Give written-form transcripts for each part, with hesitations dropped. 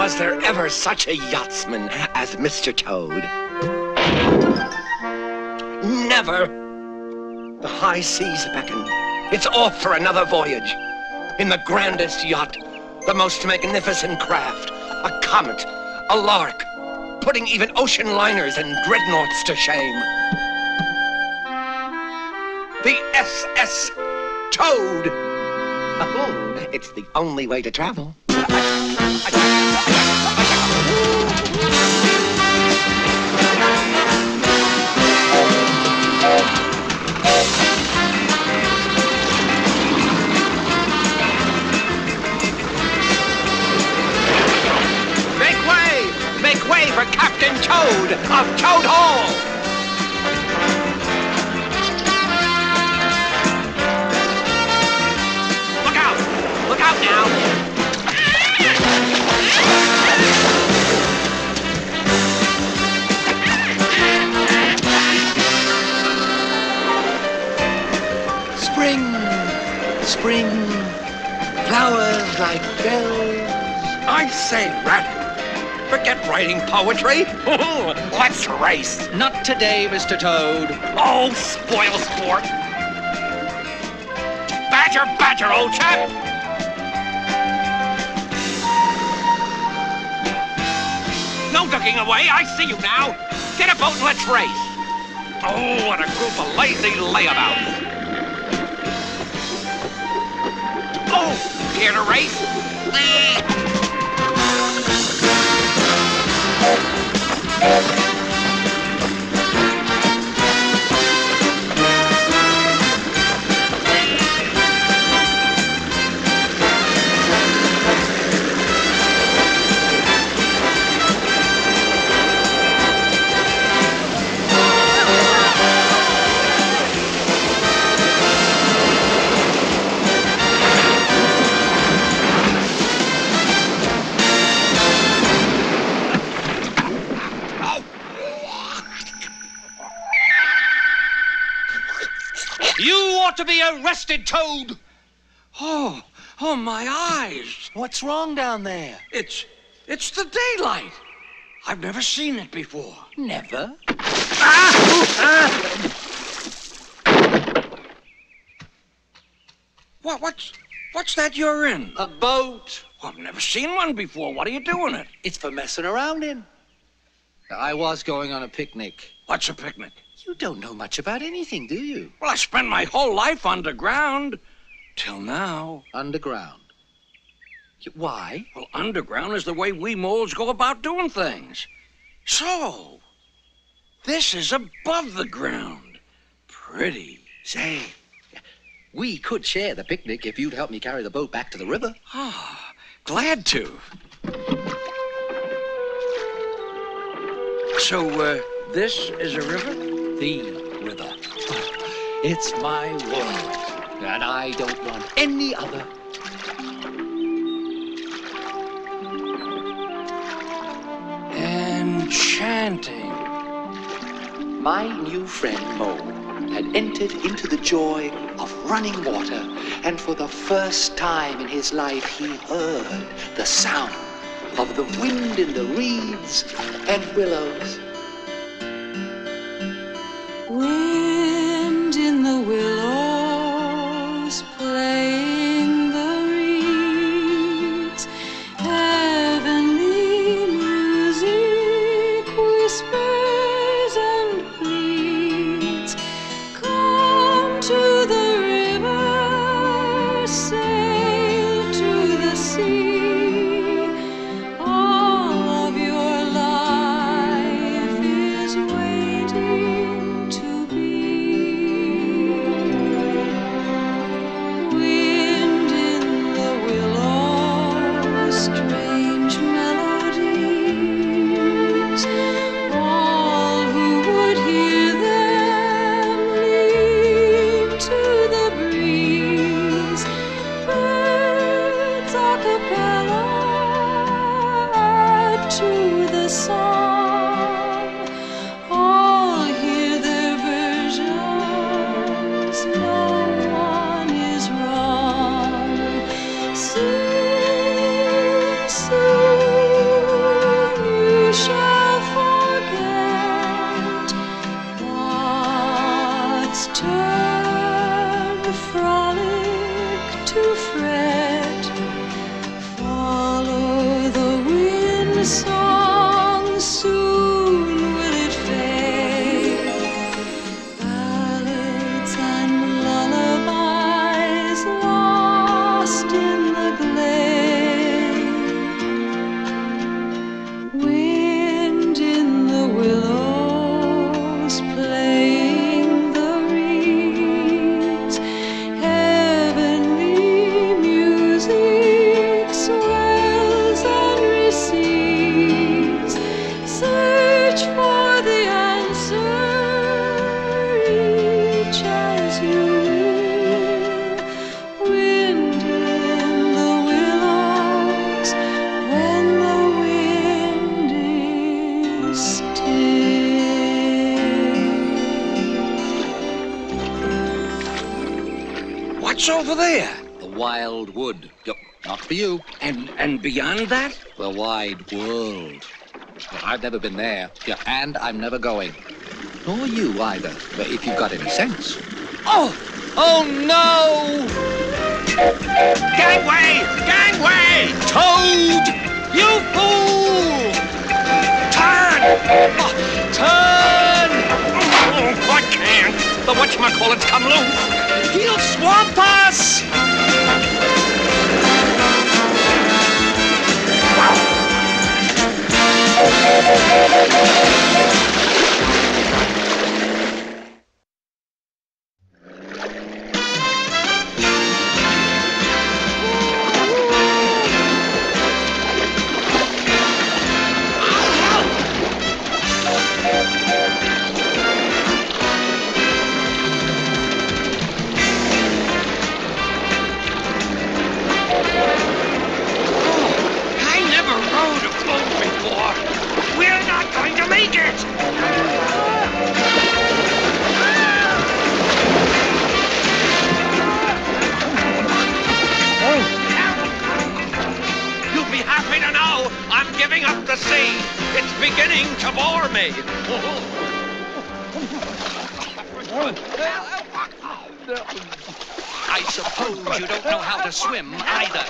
was there ever such a yachtsman as Mr. Toad? Never. The high seas beckon. It's off for another voyage. In the grandest yacht, the most magnificent craft, a comet, a lark, putting even ocean liners and dreadnoughts to shame. The SS Toad. Oh, it's the only way to travel. Make way for Captain Toad of Toad Hall! Look out! Look out now! Spring, spring, flowers like bells. I say, Rat. Forget writing poetry. Let's race. Not today, Mr. Toad. Oh, spoil sport. Badger, badger, old chap. No ducking away. I see you now. Get a boat and let's race. Oh, what a group of lazy layabouts. Oh, here to race? To be arrested, Toad! Oh, my eyes! What's wrong down there? It's the daylight. I've never seen it before. Never? What's that you're in? A boat. Well, I've never seen one before. What are you doing it? It's for messing around in. I was going on a picnic. What's a picnic? You don't know much about anything, do you? Well, I spent my whole life underground. Till now. Underground? Why? Well, underground is the way we moles go about doing things. So, this is above the ground. Pretty. Say, we could share the picnic if you'd help me carry the boat back to the river. Ah, glad to. So, this is a river? The river. It's my world, and I don't want any other. Enchanting. My new friend, Mo, had entered into the joy of running water, and for the first time in his life, he heard the sound of the wind in the reeds and willows. Wind in the willows, playing the reeds, heavenly music whispers and pleads. Come to the river, sail to the sea. All of your life is waiting to be. Wind in the willows, strange melodies. All who would hear them leap to the breeze. Birds a cappella add to the song. All hear their versions, no one is wrong. Sing, sing, the song, soon will it fade. Ballads and lullabies lost in the glade. Wind in the willows playing the reeds. Heavenly music swells and recedes. Search for the answer each as you will. Wind in the willows when the wind is still. What's over there? The wild wood. Yep, not for you. And beyond that? The wide world. But I've never been there. Yeah, and I'm never going. Nor you either, if you've got any sense. Oh! Oh no! Gangway! Gangway! Toad! You fool! Turn! Oh, turn! Oh, I can't. The whatchamacallit's come loose. He'll swamp us! I never rode a boat before. We're not going to make it. You'll be happy to know I'm giving up the sea. It's beginning to bore me. I suppose you don't know how to swim either.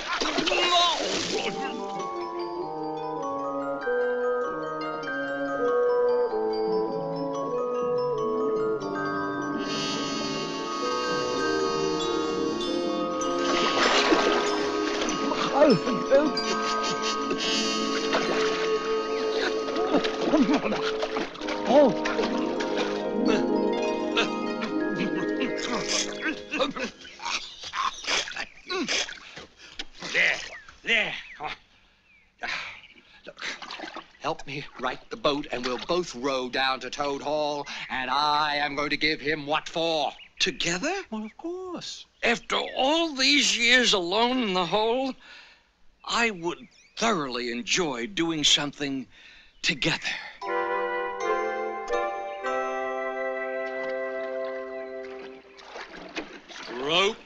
There. Look, help me right the boat and we'll both row down to Toad Hall, and I am going to give him what for. Together? Well, of course. After all these years alone in the hole, I would thoroughly enjoy doing something together. Stroke.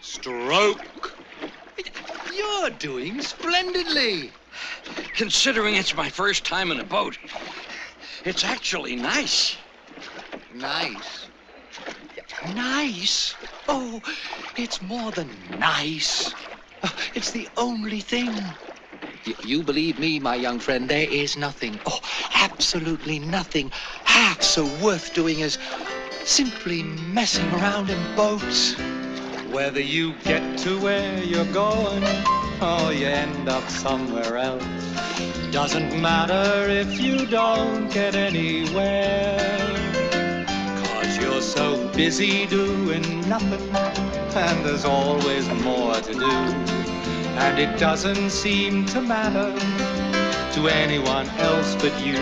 Stroke. You're doing splendidly. Considering it's my first time in a boat, it's actually nice. Nice. Nice? Oh, it's more than nice. It's the only thing. You believe me, my young friend, there is nothing, absolutely nothing half so worth doing as simply messing around in boats. Whether you get to where you're going or you end up somewhere else, doesn't matter if you don't get anywhere. 'Cause you're so busy doing nothing, and there's always more to do. And it doesn't seem to matter to anyone else but you.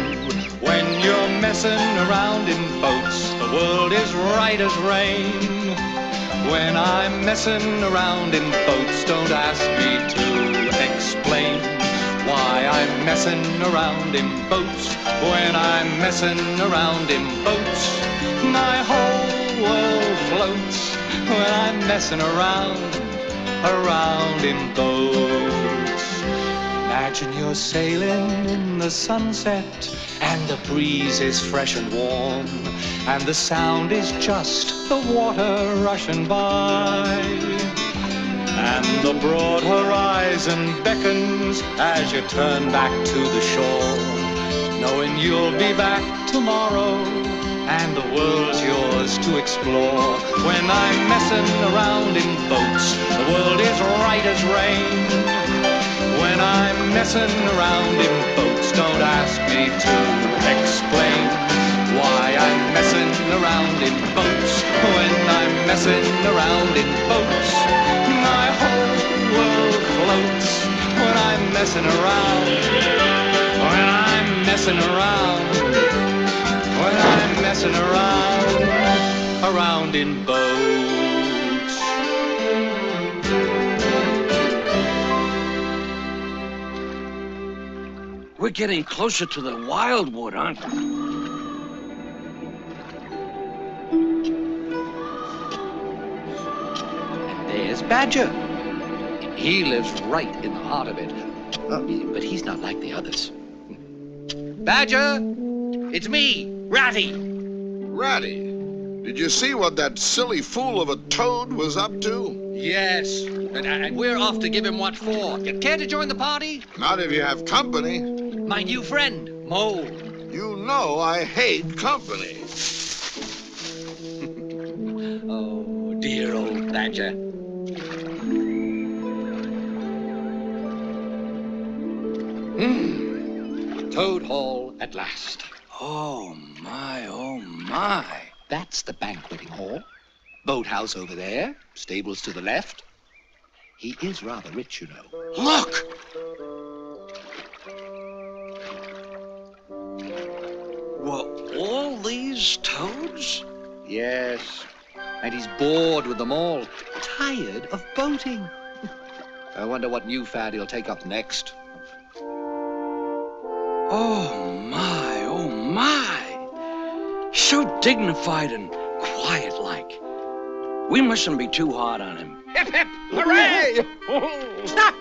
When you're messing around in boats, the world is right as rain. When I'm messing around in boats, don't ask me to explain why I'm messing around in boats. When I'm messing around in boats, my whole world floats. When I'm messing around in boats. Imagine you're sailing in the sunset, and the breeze is fresh and warm, and the sound is just the water rushing by. And the broad horizon beckons as you turn back to the shore, knowing you'll be back tomorrow and the world's yours to explore. When I'm messing around in boats, the world is right as rain. When I'm messing around in boats, don't ask me to explain why I'm messing around in boats. When I'm messing around in boats, my whole world floats. When I'm messing around, when I'm messing around, when I'm messing around in boats. We're getting closer to the wildwood, aren't we? And there's Badger. He lives right in the heart of it. But he's not like the others. Badger! It's me, Ratty. Ratty, did you see what that silly fool of a toad was up to? Yes, and we're off to give him what for. You care to join the party? Not if you have company. My new friend, Mole. You know I hate company. Oh, dear old Badger. Toad Hall at last. Oh, my, oh, my. That's the banqueting hall. Boathouse over there, stables to the left. He is rather rich, you know. Look! Were all these toads? Yes, and he's bored with them all, tired of boating. I wonder what new fad he'll take up next. Oh, my, oh, my. So dignified and quiet-like. We mustn't be too hard on him. Hip, hip, hooray! Stop!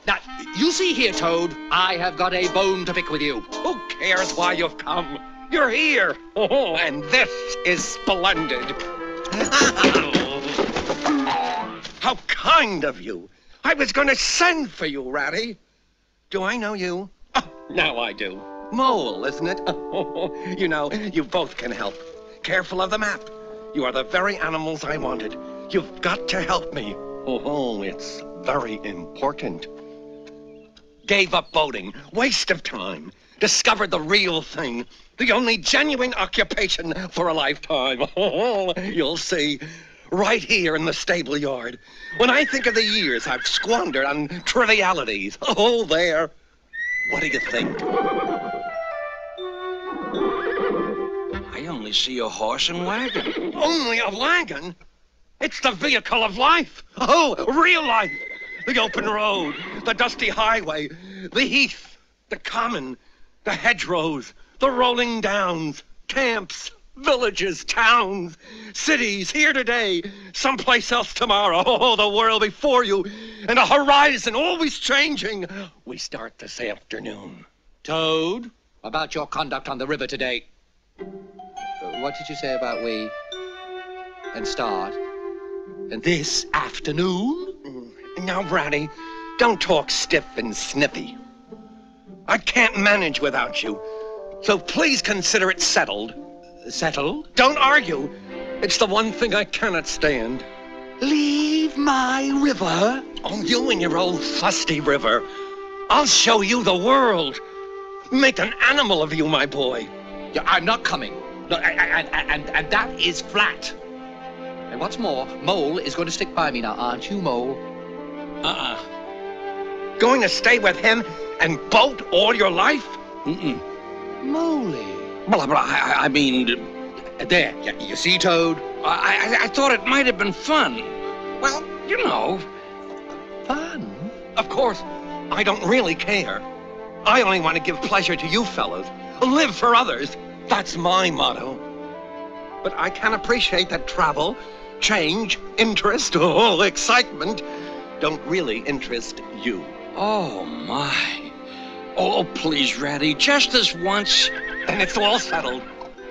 Now, you see here, Toad, I have got a bone to pick with you. Who cares why you've come? You're here. Oh, and this is splendid. How kind of you. I was going to send for you, Ratty. Do I know you? Oh, now I do. Mole, isn't it? You know, you both can help. Careful of the map. You are the very animals I wanted. You've got to help me. Oh, it's very important. Gave up boating. Waste of time. Discovered the real thing. The only genuine occupation for a lifetime. Oh, you'll see. Right here in the stable yard. When I think of the years I've squandered on trivialities. Oh, there. What do you think? I only see a horse and wagon. Only a wagon? It's the vehicle of life. Oh, real life. The open road, the dusty highway, the heath, the common, the hedgerows, the rolling downs, camps, villages, towns, cities, here today, someplace else tomorrow. Oh, the world before you, and a horizon always changing. We start this afternoon. Toad, about your conduct on the river today. What did you say about we and start? And this afternoon? Now, Ratty, don't talk stiff and snippy. I can't manage without you, so please consider it settled. Settled? Don't argue. It's the one thing I cannot stand. Leave my river? Oh, you and your old fusty river. I'll show you the world. Make an animal of you, my boy. Yeah, I'm not coming. No, and that is flat. And what's more, Mole is going to stick by me now, aren't you, Mole? Going to stay with him and boat all your life? Moley. Blah, blah, I mean, There, you see, Toad? I thought it might have been fun. Well, you know. Fun? Of course, I don't really care. I only want to give pleasure to you fellas. Live for others. That's my motto. But I can appreciate that travel, change, interest, excitement don't really interest you. Oh, my. Oh, please, Ratty, just this once. And it's all settled.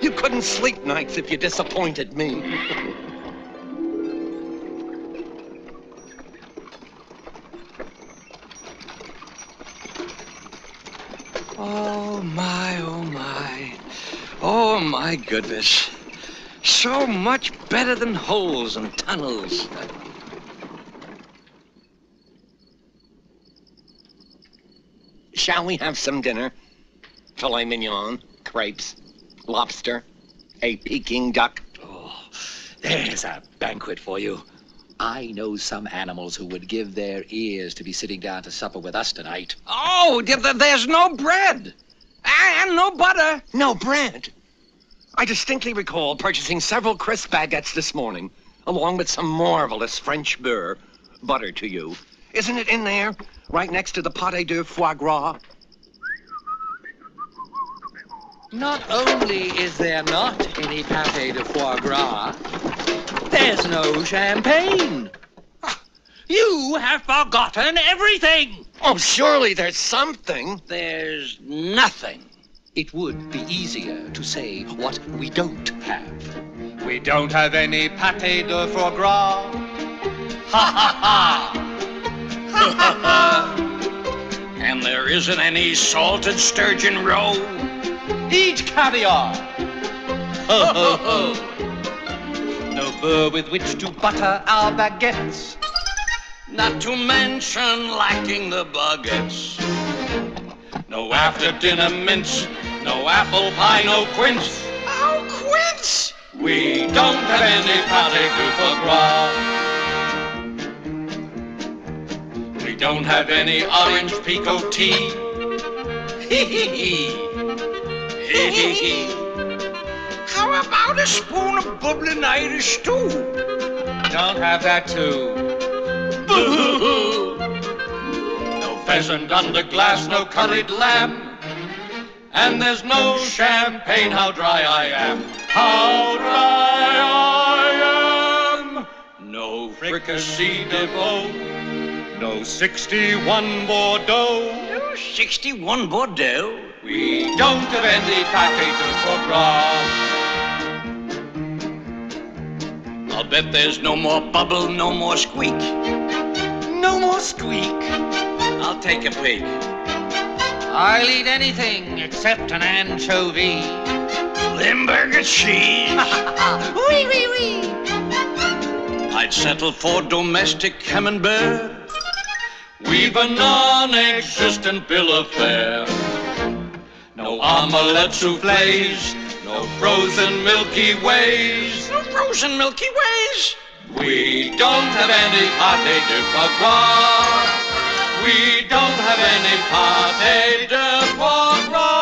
You couldn't sleep nights if you disappointed me. Oh, my, oh, my. Oh, my goodness. So much better than holes and tunnels. Shall we have some dinner? Filet mignon, crepes, lobster, a Peking duck. Oh, there's a banquet for you. I know some animals who would give their ears to be sitting down to supper with us tonight. Oh, there's no bread. And no butter. No bread. I distinctly recall purchasing several crisp baguettes this morning, along with some marvelous French beurre. Butter to you. Isn't it in there? Right next to the pâté de foie gras? Not only is there not any pâté de foie gras, there's no champagne. You have forgotten everything. Oh, surely there's something. There's nothing. It would be easier to say what we don't have. We don't have any pâté de foie gras. Ha ha ha! And there isn't any salted sturgeon roe. Eat caviar. Ho ho ho! No beurre with which to butter our baguettes. Not to mention lacking the baguettes. No after-dinner mince, no apple pie, no quince. Oh, quince! We don't have any pâté de foie gras. We don't have any orange picot-tea. Hee hee hee. Hee hee hee. How about a spoon of bubbling Irish stew? Don't have that too. Boo-hoo-hoo. No pheasant under glass, no curried lamb. And there's no champagne, how dry I am. How dry I am. No fricassee de veau. No 61 Bordeaux. Oh, 61 Bordeaux. We don't have any pâté de foie gras. I'll bet there's no more bubble, no more squeak. No more squeak. I'll take a peek. I'll eat anything except an anchovy. Limburger cheese. Wee, wee, wee. I'd settle for domestic camembert. We've a non-existent bill of fare. No omelette soufflés, no frozen Milky Ways. No frozen Milky Ways. We don't have any pâté de foie gras. We don't have any pâté de foie gras.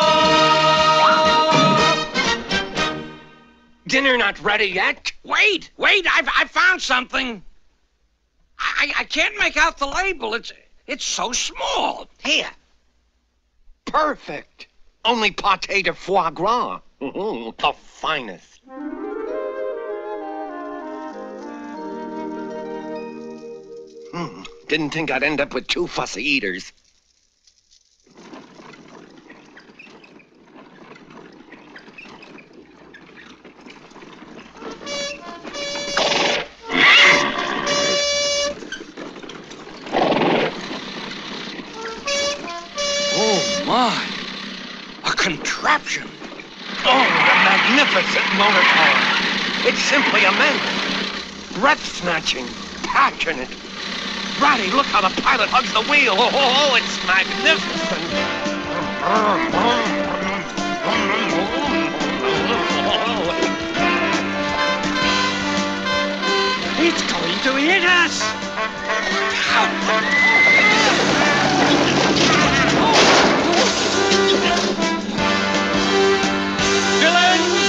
Dinner not ready yet? Wait, I found something. I can't make out the label. It's so small. Here. Perfect. Only pâté de foie gras. The finest. Didn't think I'd end up with two fussy eaters. Oh, my. A contraption. Oh, the magnificent motor car. It's simply immense. Breath-snatching, passionate. Ratty, look how the pilot hugs the wheel. Oh, it's magnificent. It's going to hit us. Villains!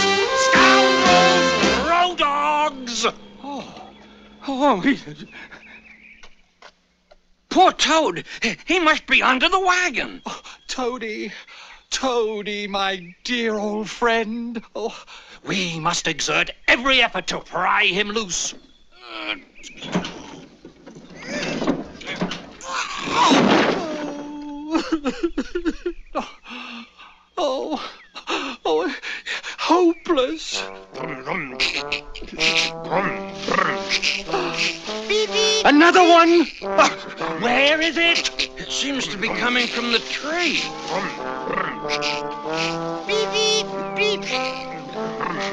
Scoundrels! Road dogs! Poor Toad. He must be under the wagon. Toady, my dear old friend. Oh, we must exert every effort to pry him loose. Oh, hopeless. Another one? Where is it? Seems to be coming from the tree.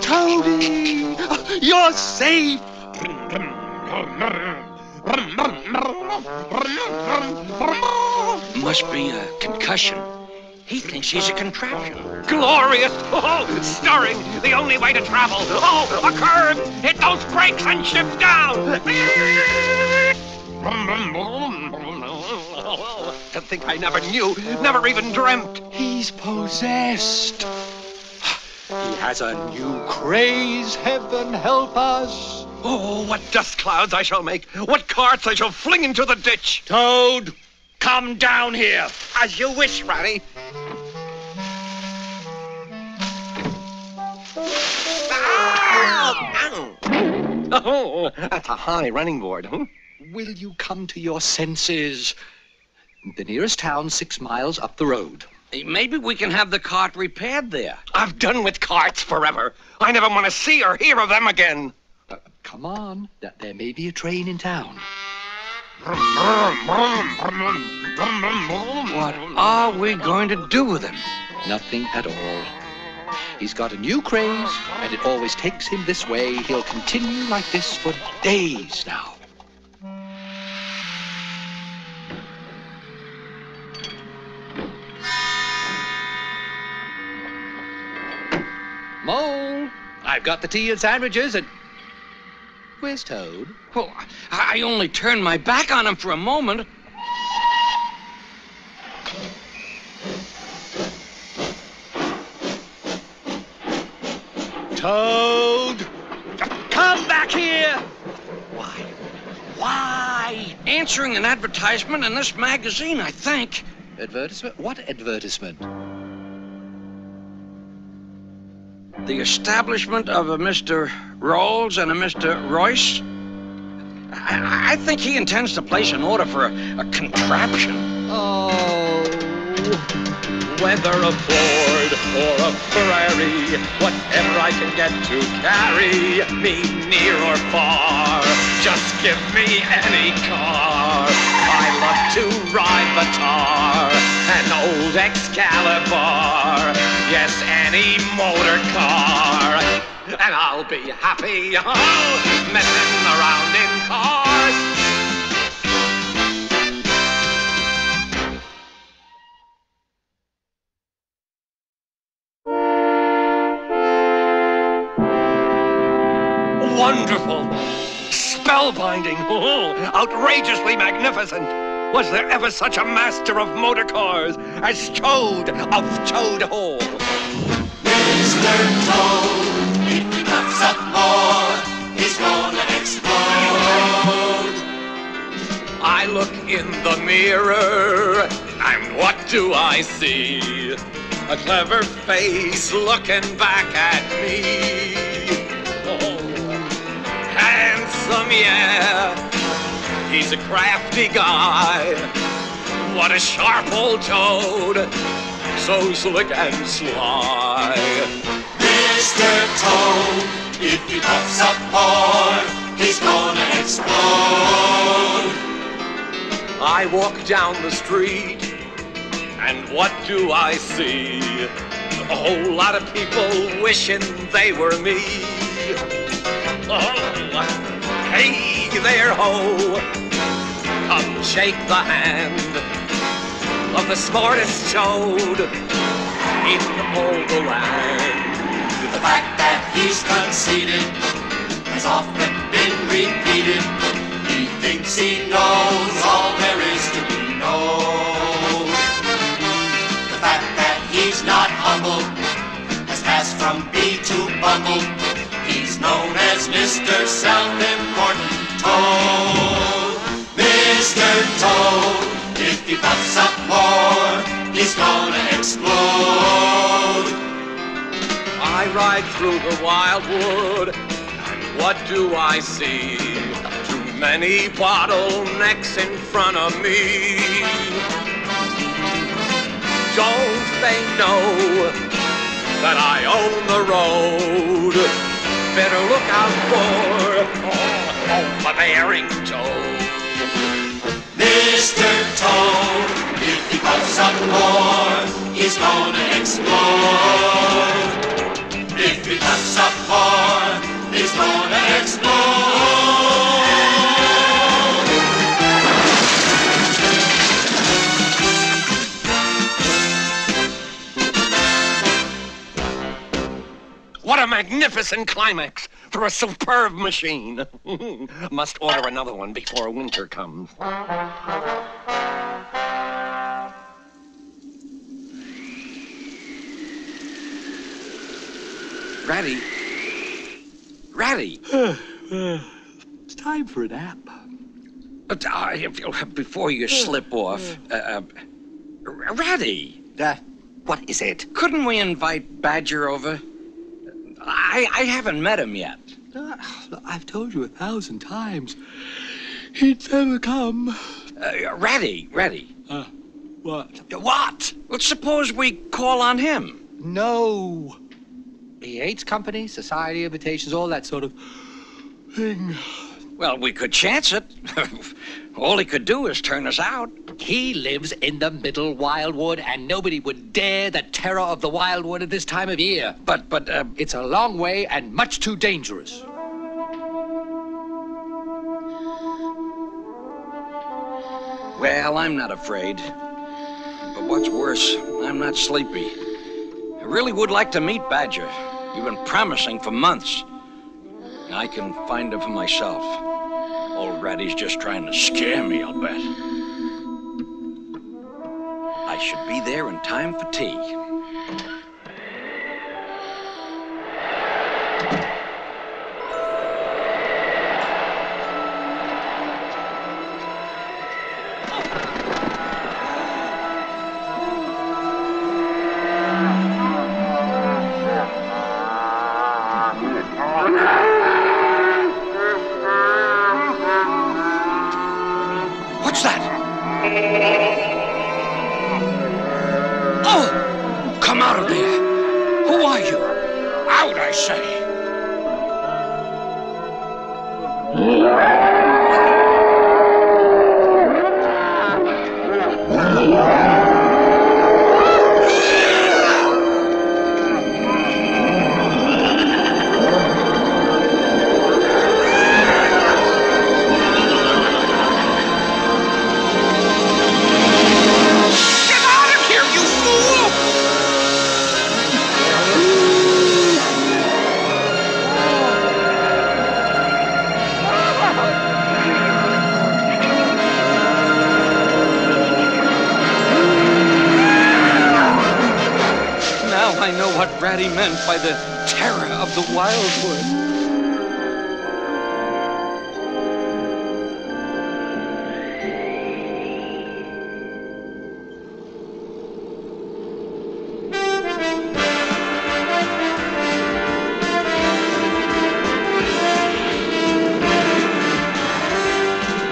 Toady! You're safe! Must be a concussion. He thinks he's a contraption. Glorious! Oh, stirring! The only way to travel! Oh, a curve! Hit those brakes and shift down! To think I never knew, never even dreamt. He's possessed. He has a new craze, heaven help us. Oh, what dust clouds I shall make! What carts I shall fling into the ditch! Toad, come down here. As you wish, Ratty. Ow! Oh, that's a high running board, huh? Will you come to your senses? The nearest town 6 miles up the road. Maybe we can have the cart repaired there. I've done with carts forever. I never want to see or hear of them again. Come on, there may be a train in town. What are we going to do with him? Nothing at all. He's got a new craze, and it always takes him this way. He'll continue like this for days now. Mole, I've got the tea and sandwiches and... Where's Toad? Well, I only turned my back on him for a moment. Toad! Come back here! Why? Why? Answering an advertisement in this magazine, I think. Advertisement? What advertisement? The establishment of a Mr. Rolls and a Mr. Royce. I think he intends to place an order for a contraption. Oh. Whether a Ford or a Ferrari, whatever I can get to carry me near or far, just give me any car. I love to ride the tar, an old Excalibur, yes, any motor car, and I'll be happy, messing around in cars. Wonderful! Spellbinding! Oh, outrageously magnificent! Was there ever such a master of motor cars as Toad of Toad Hall? Mr. Toad, if he puffs up more, he's gonna explode. I look in the mirror, and what do I see? A clever face looking back at me. Handsome, yeah, he's a crafty guy. What a sharp old Toad, so slick and sly. Mr. Toad, if he puffs up more, he's gonna explode. I walk down the street, and what do I see? A whole lot of people wishing they were me. Oh, hey there, ho! Come shake the hand of the smartest Toad in all the land. The fact that he's conceited has often been repeated. He thinks he knows all there is to be known. The fact that he's not humble has passed from bee to bumble. He's known as Mr. Self-Important Toad. Mr. Toad, if he puffs up more, he's gonna explode. I ride through the wildwood, and what do I see? Too many bottlenecks in front of me. Don't they know that I own the road? Better look out for the bearing Toad. Mr. Toad, puffs up more, he's gonna explode. If he puffs up more, he's gonna explode. What a magnificent climax for a superb machine. Must order another one before winter comes. Ratty. Ratty. It's time for a nap. Before you slip off, Ratty. What is it? Couldn't we invite Badger over? I haven't met him yet. I've told you 1,000 times. He'd never come. Ratty. What? What? Let's suppose we call on him. No. He hates company, society, invitations, all that sort of thing. Well, we could chance it. All he could do is turn us out. He lives in the middle wildwood, and nobody would dare the terror of the wildwood at this time of year. But, It's a long way and much too dangerous. well, I'm not afraid. But what's worse, I'm not sleepy. I really would like to meet Badger. You've been promising for months. I can find him for myself. Old Ratty's just trying to scare me, I'll bet. I should be there in time for tea. What's that? Oh! Come out of there! Who are you? Out, I say! I know what Ratty meant by the terror of the wildwood.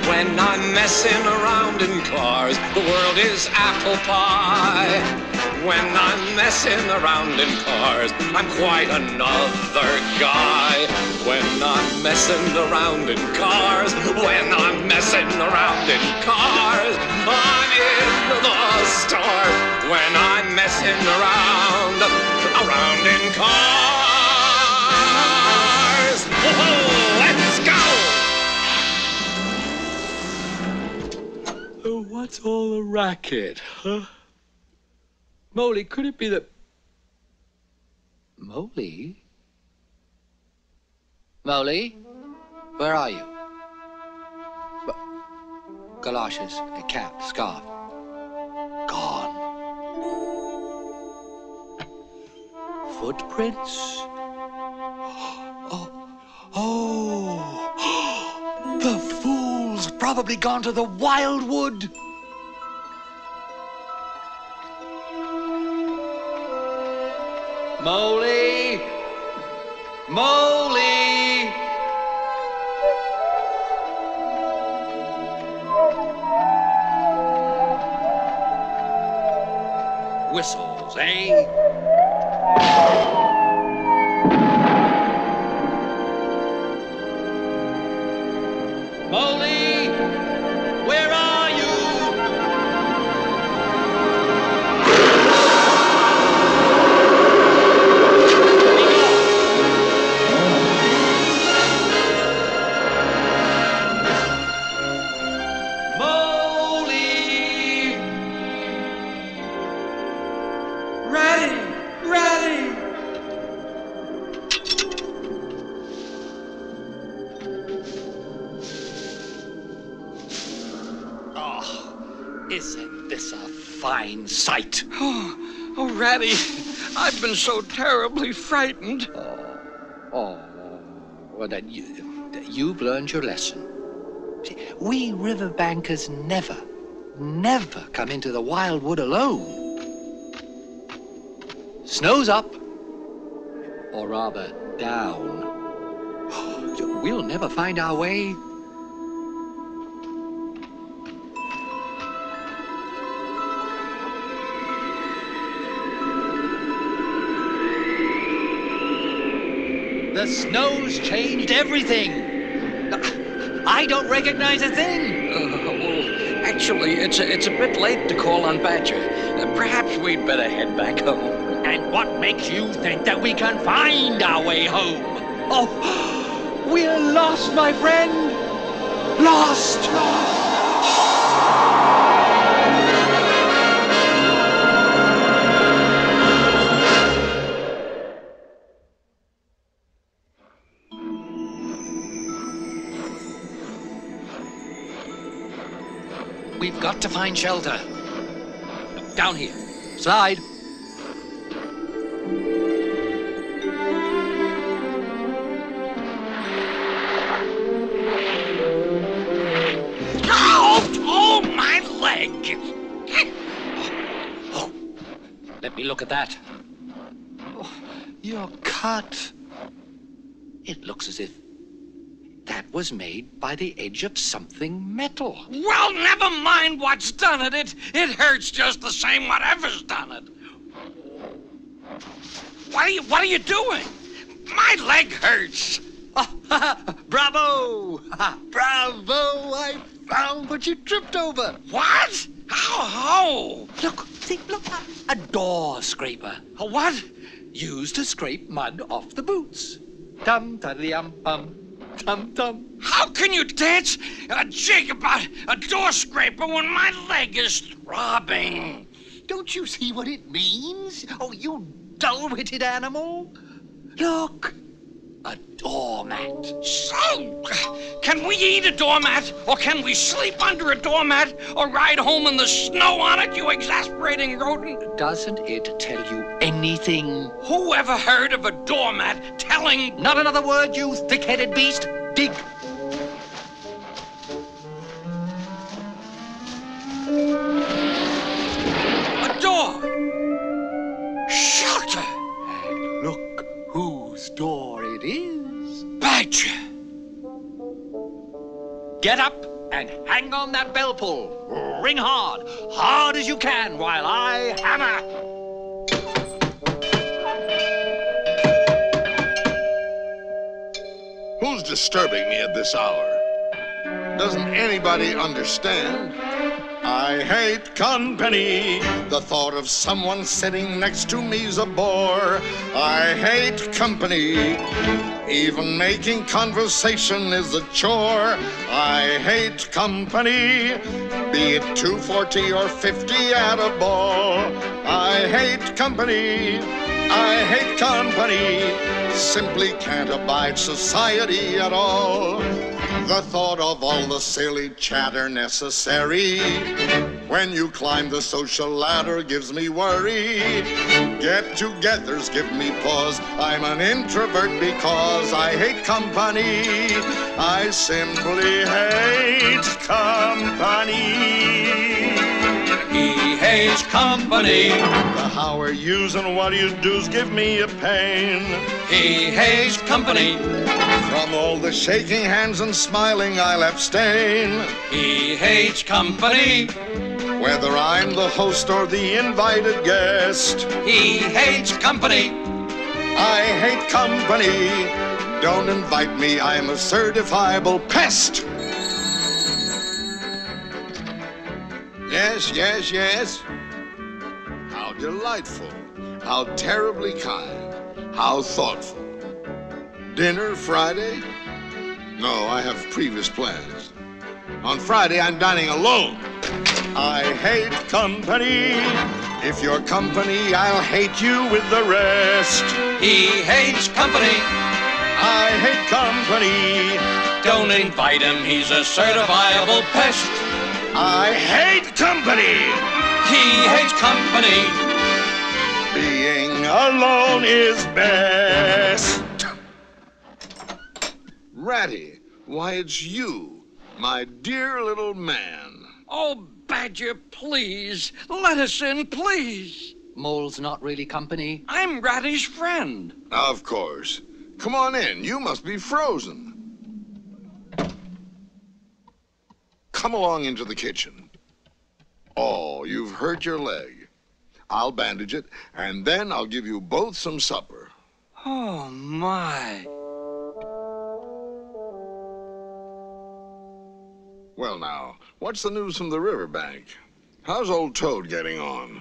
When I'm messing around in cars, the world is apple pie. When I'm messing around in cars, I'm quite another guy. When I'm messing around in cars, when I'm messing around in cars, I'm in the stars. When I'm messing around in cars. Whoa, let's go! What's all the racket, huh? Molly, could it be that... Molly? Molly? Where are you? Galoshes, a cap, scarf. Gone. Footprints? Oh! The fool's probably gone to the wildwood. Molly! Molly! Whistles, eh? Molly! Where are you? Ready! Ready! Oh, isn't this a fine sight? Oh, Ratty, I've been so terribly frightened. Well, then you've learned your lesson. See, we riverbankers never come into the wildwood alone. Snow's up, or rather down. We'll never find our way. The snow's changed everything. I don't recognize a thing. Well, actually, it's a bit late to call on Badger. Perhaps we'd better head back home. And what makes you think that we can find our way home? Oh, we're lost, my friend. Lost. We've got to find shelter. Down here. Slide. Oh, my leg! Oh, let me look at that. Oh, you're cut. It looks as if that was made by the edge of something metal. Well, never mind what's done it. It hurts just the same whatever's done it. What are you doing? My leg hurts. Bravo! Bravo! I found what you tripped over. What? How? Look, see, look, a door scraper. A what? Used to scrape mud off the boots. Tum-taddy-um-bum. Tum-tum. How can you dance a jig about a door scraper when my leg is throbbing? Don't you see what it means? Oh, you dull-witted animal. Look, a doormat. So, can we eat a doormat? Or can we sleep under a doormat? Or ride home in the snow on it, you exasperating rodent? Doesn't it tell you anything? Who ever heard of a doormat telling... Not another word, you thick-headed beast. Dig. A door. Shelter. And look whose door it is. Badger. Get up and hang on that bell pull. Ring hard, hard as you can while I hammer. Who's disturbing me at this hour? Doesn't anybody understand? I hate company. The thought of someone sitting next to me's a bore. I hate company. Even making conversation is a chore. I hate company. Be it 240 or 50 at a ball. I hate company. I hate company. Simply can't abide society at all. The thought of all the silly chatter necessary when you climb the social ladder gives me worry. Get-togethers give me pause. I'm an introvert because I hate company. I simply hate company. He hates company. The how we're using what you do's give me a pain. He hates company. From all the shaking hands and smiling, I'll abstain. He hates company. Whether I'm the host or the invited guest, He hates company. I hate company. Don't invite me, I'm a certifiable pest. Yes, yes, yes. How delightful. How terribly kind. How thoughtful. Dinner Friday? No, I have previous plans. On Friday, I'm dining alone. I hate company. If you're company, I'll hate you with the rest. He hates company. I hate company. Don't invite him, he's a certifiable pest. I hate company. He hates company. Being alone is best. Ratty, why it's you, my dear little man. Oh, Badger, please, let us in, please. Mole's not really company. I'm Ratty's friend. Of course. Come on in, you must be frozen. Come along into the kitchen. Oh, you've hurt your leg. I'll bandage it, and then I'll give you both some supper. Oh, my. Well, now, what's the news from the riverbank? How's old Toad getting on?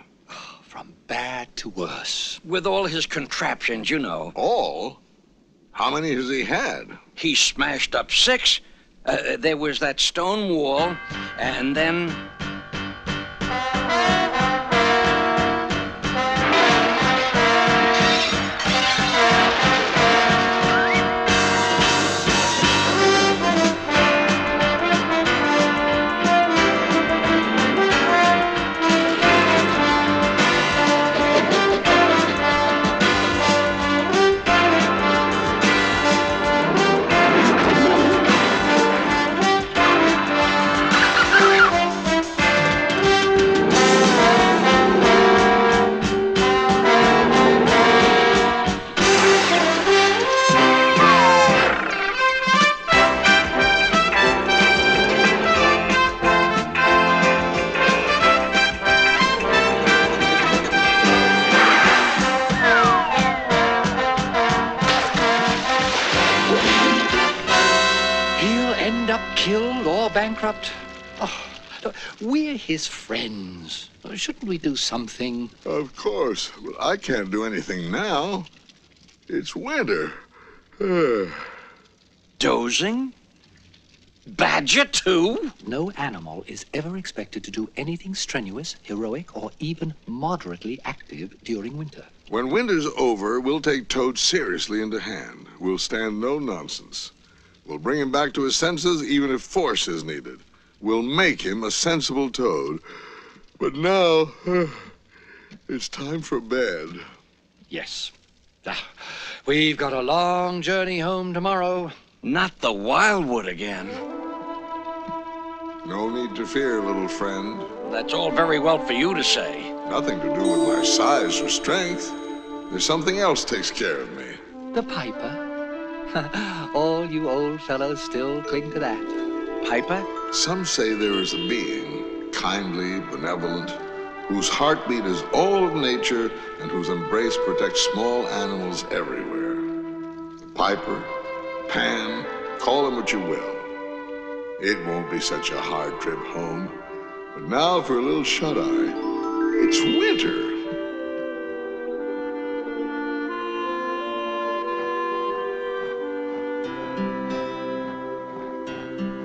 From bad to worse. With all his contraptions, you know. All? How many has he had? He smashed up 6. There was that stone wall, and then... Killed or bankrupt. Oh, we're his friends. Shouldn't we do something? Of course, but I can't do anything now. It's winter. Dozing? Badger, too? No animal is ever expected to do anything strenuous, heroic, or even moderately active during winter. When winter's over, we'll take Toad seriously into hand. We'll stand no nonsense. We'll bring him back to his senses, even if force is needed. We'll make him a sensible Toad. But now, it's time for bed. Yes. We've got a long journey home tomorrow. Not the Wildwood again. No need to fear, little friend. That's all very well for you to say. Nothing to do with my size or strength. There's something else takes care of me. The Piper. All you old fellows still cling to that. Piper? Some say there is a being, kindly, benevolent, whose heartbeat is all of nature and whose embrace protects small animals everywhere. The Piper, Pan, call him what you will. It won't be such a hard trip home. But now for a little shut-eye. It's winter.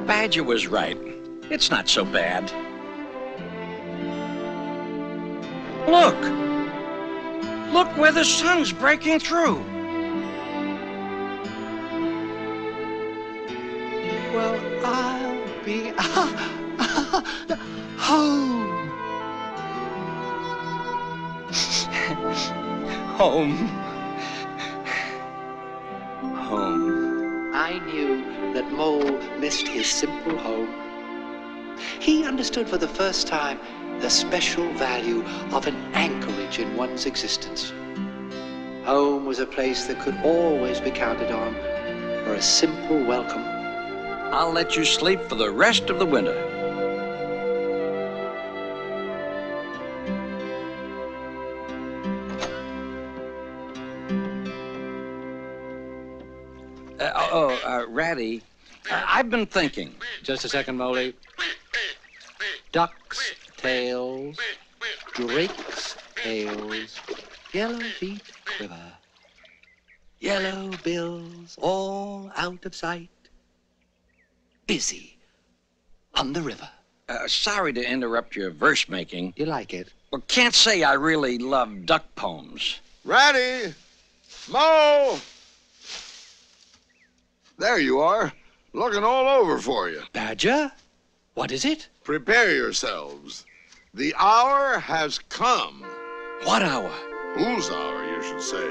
Badger was right. It's not so bad. Look! Look where the sun's breaking through. Well, I'll be home. Home. Home. I knew that Mole missed his simple home. He understood for the first time the special value of an anchorage in one's existence. Home was a place that could always be counted on for a simple welcome. I'll let you sleep for the rest of the winter. Ratty, I've been thinking. Just a second, Moley. Ducks' tails, drakes' tails, yellow feet quiver, yellow bills all out of sight, busy on the river. Sorry to interrupt your verse making. You like it? But can't say I really love duck poems. Ratty! Mo! There you are, looking all over for you. Badger? What is it? Prepare yourselves. The hour has come. What hour? Whose hour, you should say?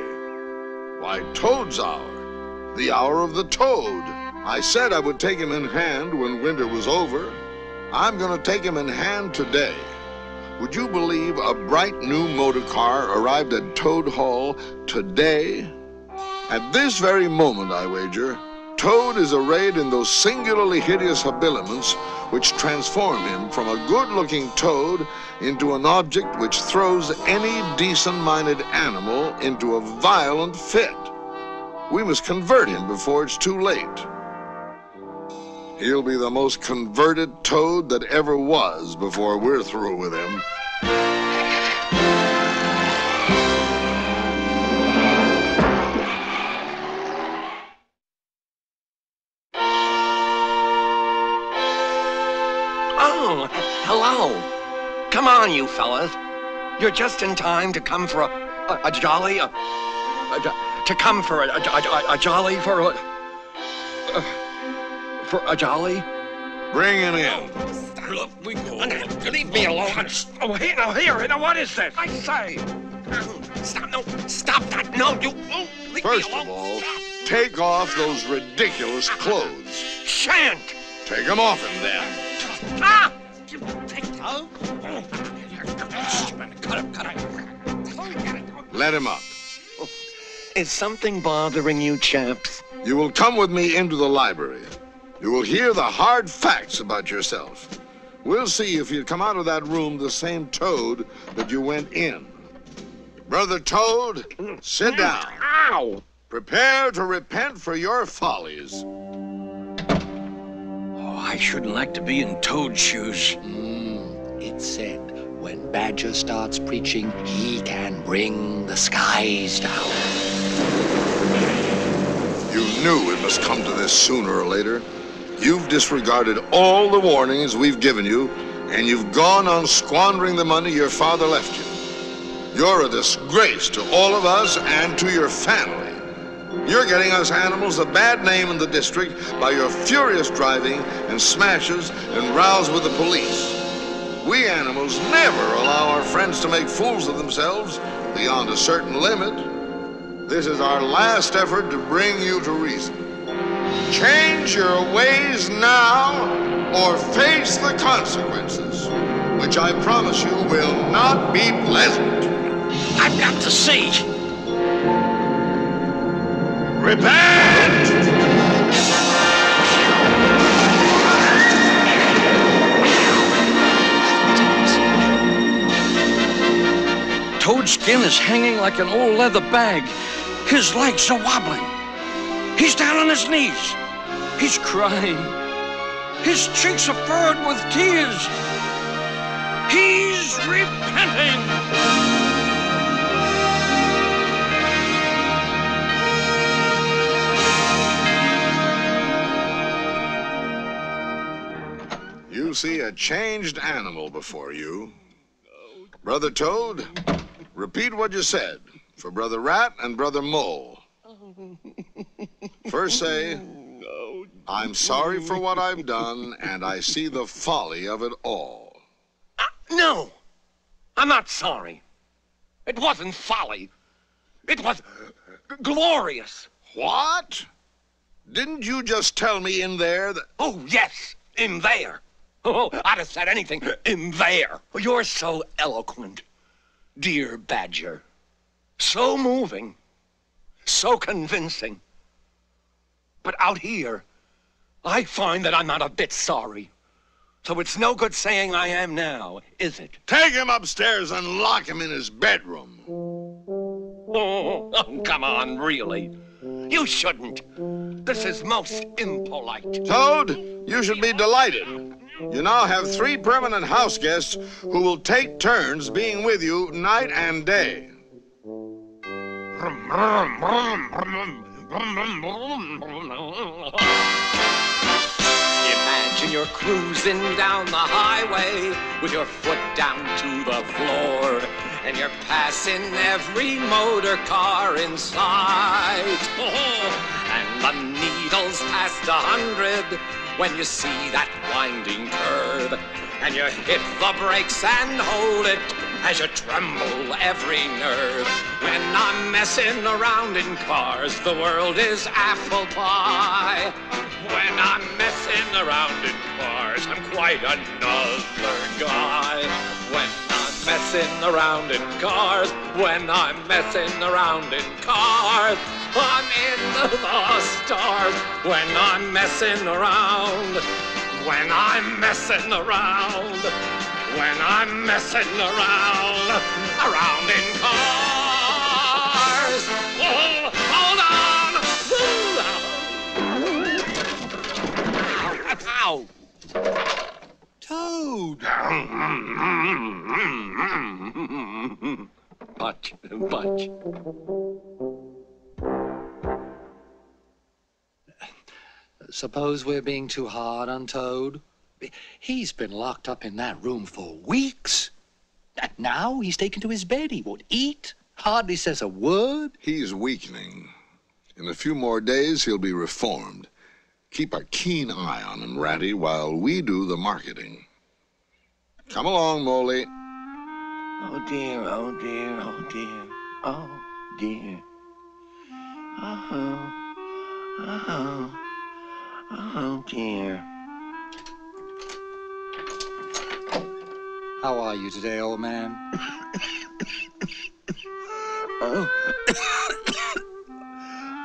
Why, Toad's hour. The hour of the Toad. I said I would take him in hand when winter was over. I'm gonna take him in hand today. Would you believe a bright new motor car arrived at Toad Hall today? At this very moment, I wager, Toad is arrayed in those singularly hideous habiliments which transform him from a good-looking toad into an object which throws any decent-minded animal into a violent fit. We must convert him before it's too late. He'll be the most converted toad that ever was before we're through with him. Oh, hello. Come on, you fellas. You're just in time to come for a jolly, to come for a jolly, for a jolly. Bring him in. Leave me alone. Oh, here, now what is this? I say. Stop, no, stop that. No, you, leave me First alone. of all, Stop. take off those ridiculous clothes. Shan't. Take them off him then. Ah! Take it out. Cut it. Let him up. Is something bothering you, chaps? You will come with me into the library. You will hear the hard facts about yourself. We'll see if you come out of that room the same Toad that you went in. Brother Toad, sit down. Ow! Prepare to repent for your follies. Oh, I shouldn't like to be in Toad's shoes. It's said when Badger starts preaching, he can bring the skies down. You knew it must come to this sooner or later. You've disregarded all the warnings we've given you, and you've gone on squandering the money your father left you. You're a disgrace to all of us and to your family. You're getting us animals a bad name in the district by your furious driving and smashes and rows with the police. We animals never allow our friends to make fools of themselves beyond a certain limit. This is our last effort to bring you to reason. Change your ways now or face the consequences, which I promise you will not be pleasant. I've got to see. Repent! Toad's skin is hanging like an old leather bag. His legs are wobbling. He's down on his knees. He's crying. His cheeks are furrowed with tears. He's repenting. You see a changed animal before you. Brother Toad, repeat what you said for Brother Rat and Brother Mole. First say, I'm sorry for what I've done, and I see the folly of it all. No, I'm not sorry. It wasn't folly. It was glorious. What? Didn't you just tell me in there that... Oh, yes, in there. Oh, I'd have said anything in there. You're so eloquent, dear Badger. So moving, so convincing. But out here, I find that I'm not a bit sorry. So it's no good saying I am now, is it? Take him upstairs and lock him in his bedroom. Oh, come on, really. You shouldn't. This is most impolite. Toad, you should be delighted. You now have 3 permanent house guests who will take turns being with you night and day. Imagine Imagine you're cruising down the highway with your foot down to the floor, and you're passing every motor car in sight. And the needle's past 100 when you see that winding curve, and you hit the brakes and hold it as you tremble every nerve. When I'm messing around in cars, the world is apple pie. When I'm messing around in cars, I'm quite another guy. When I'm messing around in cars, when I'm messing around in cars, I'm into the stars. When I'm messing around, when I'm messing around, when I'm messing around in cars. Oh, hold on! Ow! Toad! Punch. Suppose we're being too hard on Toad? He's been locked up in that room for weeks. And now he's taken to his bed. He won't eat, hardly says a word. He's weakening. In a few more days, he'll be reformed. Keep a keen eye on him, Ratty, while we do the marketing. Come along, Moley. Oh dear, oh dear, oh dear, oh dear. Oh dear. How are you today, old man?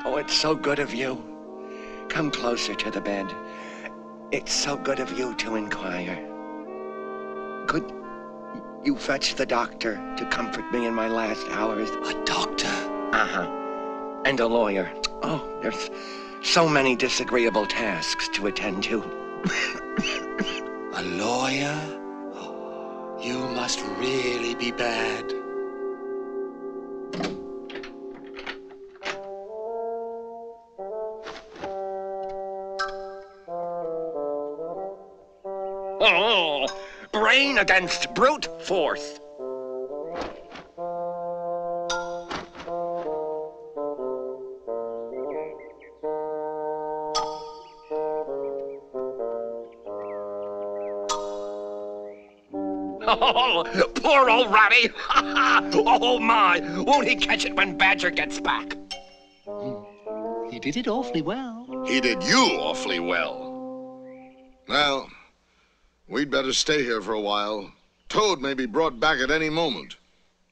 Oh, it's so good of you. Come closer to the bed. It's so good of you to inquire. Could you fetch the doctor to comfort me in my last hours? A doctor? Uh-huh. And a lawyer. Oh, there's so many disagreeable tasks to attend to. A lawyer? You must really be bad. Oh, brain against brute force. Oh, poor old Ratty. Oh, my. Won't he catch it when Badger gets back? He did it awfully well. He did you awfully well. Well, we'd better stay here for a while. Toad may be brought back at any moment,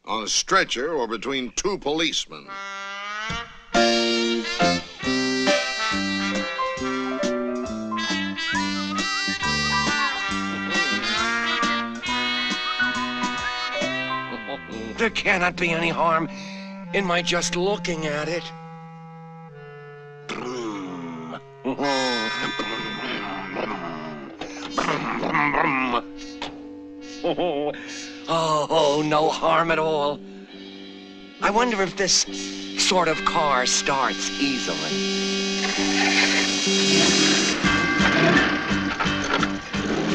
on a stretcher or between two policemen. There cannot be any harm in my just looking at it. Oh, no harm at all. I wonder if this sort of car starts easily.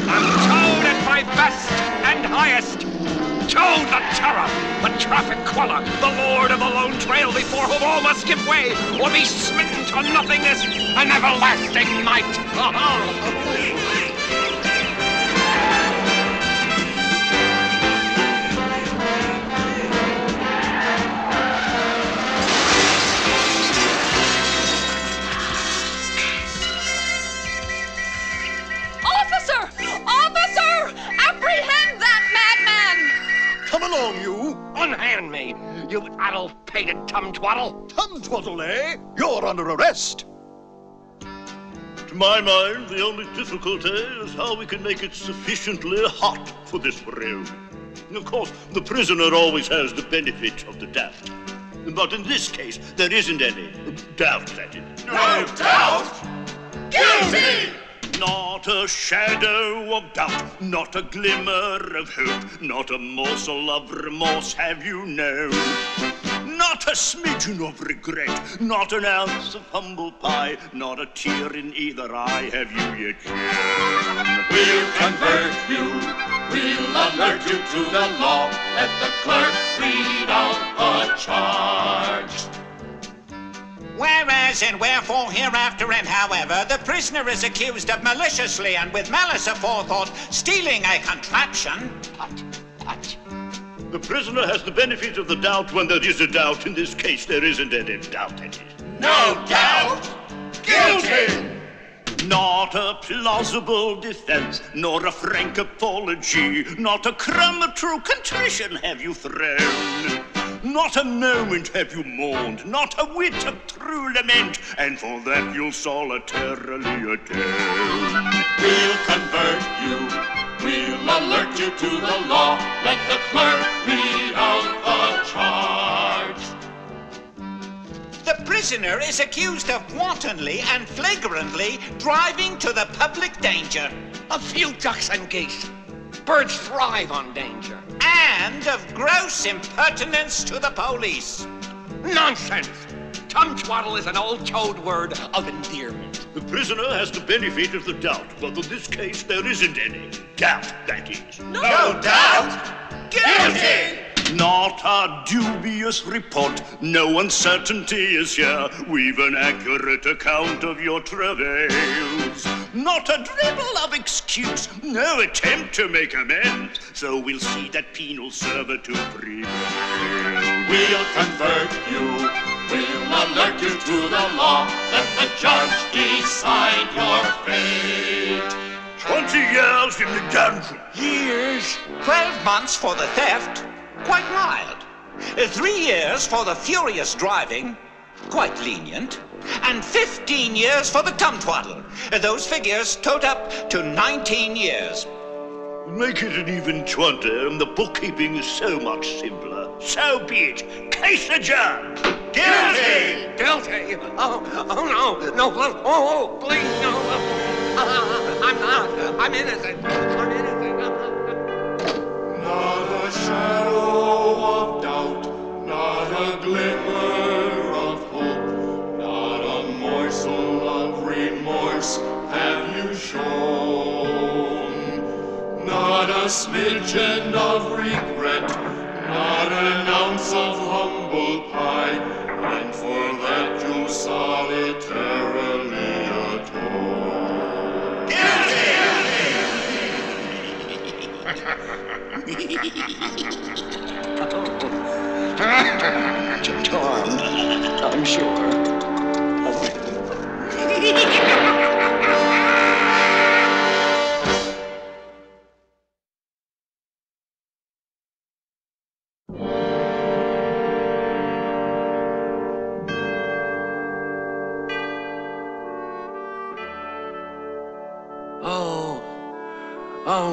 I'm Toad at my best and highest. Toad the Terror, the traffic queller, the lord of the lone trail before whom all must give way or be smitten to nothingness and everlasting night. Officer! Apprehend that madman! Come along, you! Unhand me, you addle-pated tum-twaddle! Tum-twaddle, eh? You're under arrest! To my mind, the only difficulty is how we can make it sufficiently hot for this room. Of course, the prisoner always has the benefit of the doubt. But in this case, there isn't any doubt, that is. No doubt! Guilty! Not a shadow of doubt, not a glimmer of hope, not a morsel of remorse have you known. Not a smidgen of regret, not an ounce of humble pie, not a tear in either eye have you yet shown. We'll convert you, we'll alert you to the law. Let the clerk read out the charge. Whereas and wherefore, hereafter and however, the prisoner is accused of maliciously and with malice aforethought stealing a contraption. What? The prisoner has the benefit of the doubt when there is a doubt. In this case, there isn't any doubt, that is. No doubt. Guilty. Not a plausible defense, nor a frank apology, not a crumb of true contrition have you thrown. Not a moment have you mourned, not a whit of true lament, and for that you'll solitarily atone. We'll convert you, we'll alert you to the law. Let the clerk read out the charge. The prisoner is accused of wantonly and flagrantly driving to the public danger. A few ducks and geese. Birds thrive on danger. And of gross impertinence to the police. Nonsense! Tum twaddle is an old code word of endearment. The prisoner has the benefit of the doubt, but in this case there isn't any doubt, that is. No doubt. Guilty. Not a dubious report, no uncertainty is here. We've an accurate account of your travails. Not a dribble of excuse, no attempt to make amends. So we'll see that penal servitude prevails. We'll convert you, we'll alert you to the law. Let the judge decide your fate. 20 years in the dungeon. Years? 12 months for the theft. Quite mild. 3 years for the furious driving, quite lenient, and 15 years for the tum twaddle. Those figures total up to 19 years. Make it an even 20, and the bookkeeping is so much simpler. So be it. Case adjourned. Guilty! Guilty! Oh no, please, no. I'm not. I'm innocent. I'm innocent. Not a shadow of doubt, not a glimmer of hope, not a morsel of remorse have you shown. Not a smidgen of regret, not an ounce of humble pride, and for that you solitarily atone. Guilty! Charmed, I'm sure.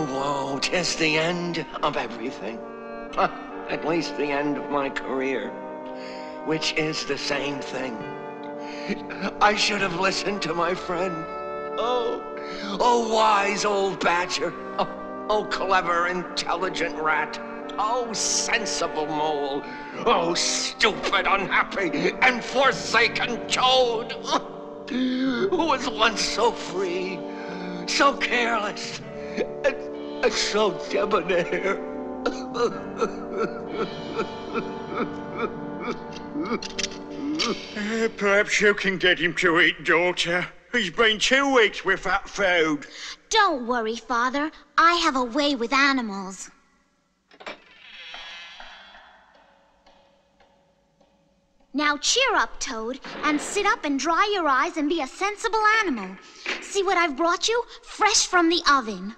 Oh, 'tis the end of everything. At least the end of my career, which is the same thing. I should have listened to my friend. Oh, wise old badger. Oh, clever, intelligent rat. Oh, sensible mole. Oh, stupid, unhappy, and forsaken toad. Who was once so free, so careless, and so debonair. Perhaps you can get him to eat, daughter. He's been 2 weeks without food. Don't worry, Father. I have a way with animals. Now cheer up, Toad, and sit up and dry your eyes and be a sensible animal. See what I've brought you? Fresh from the oven.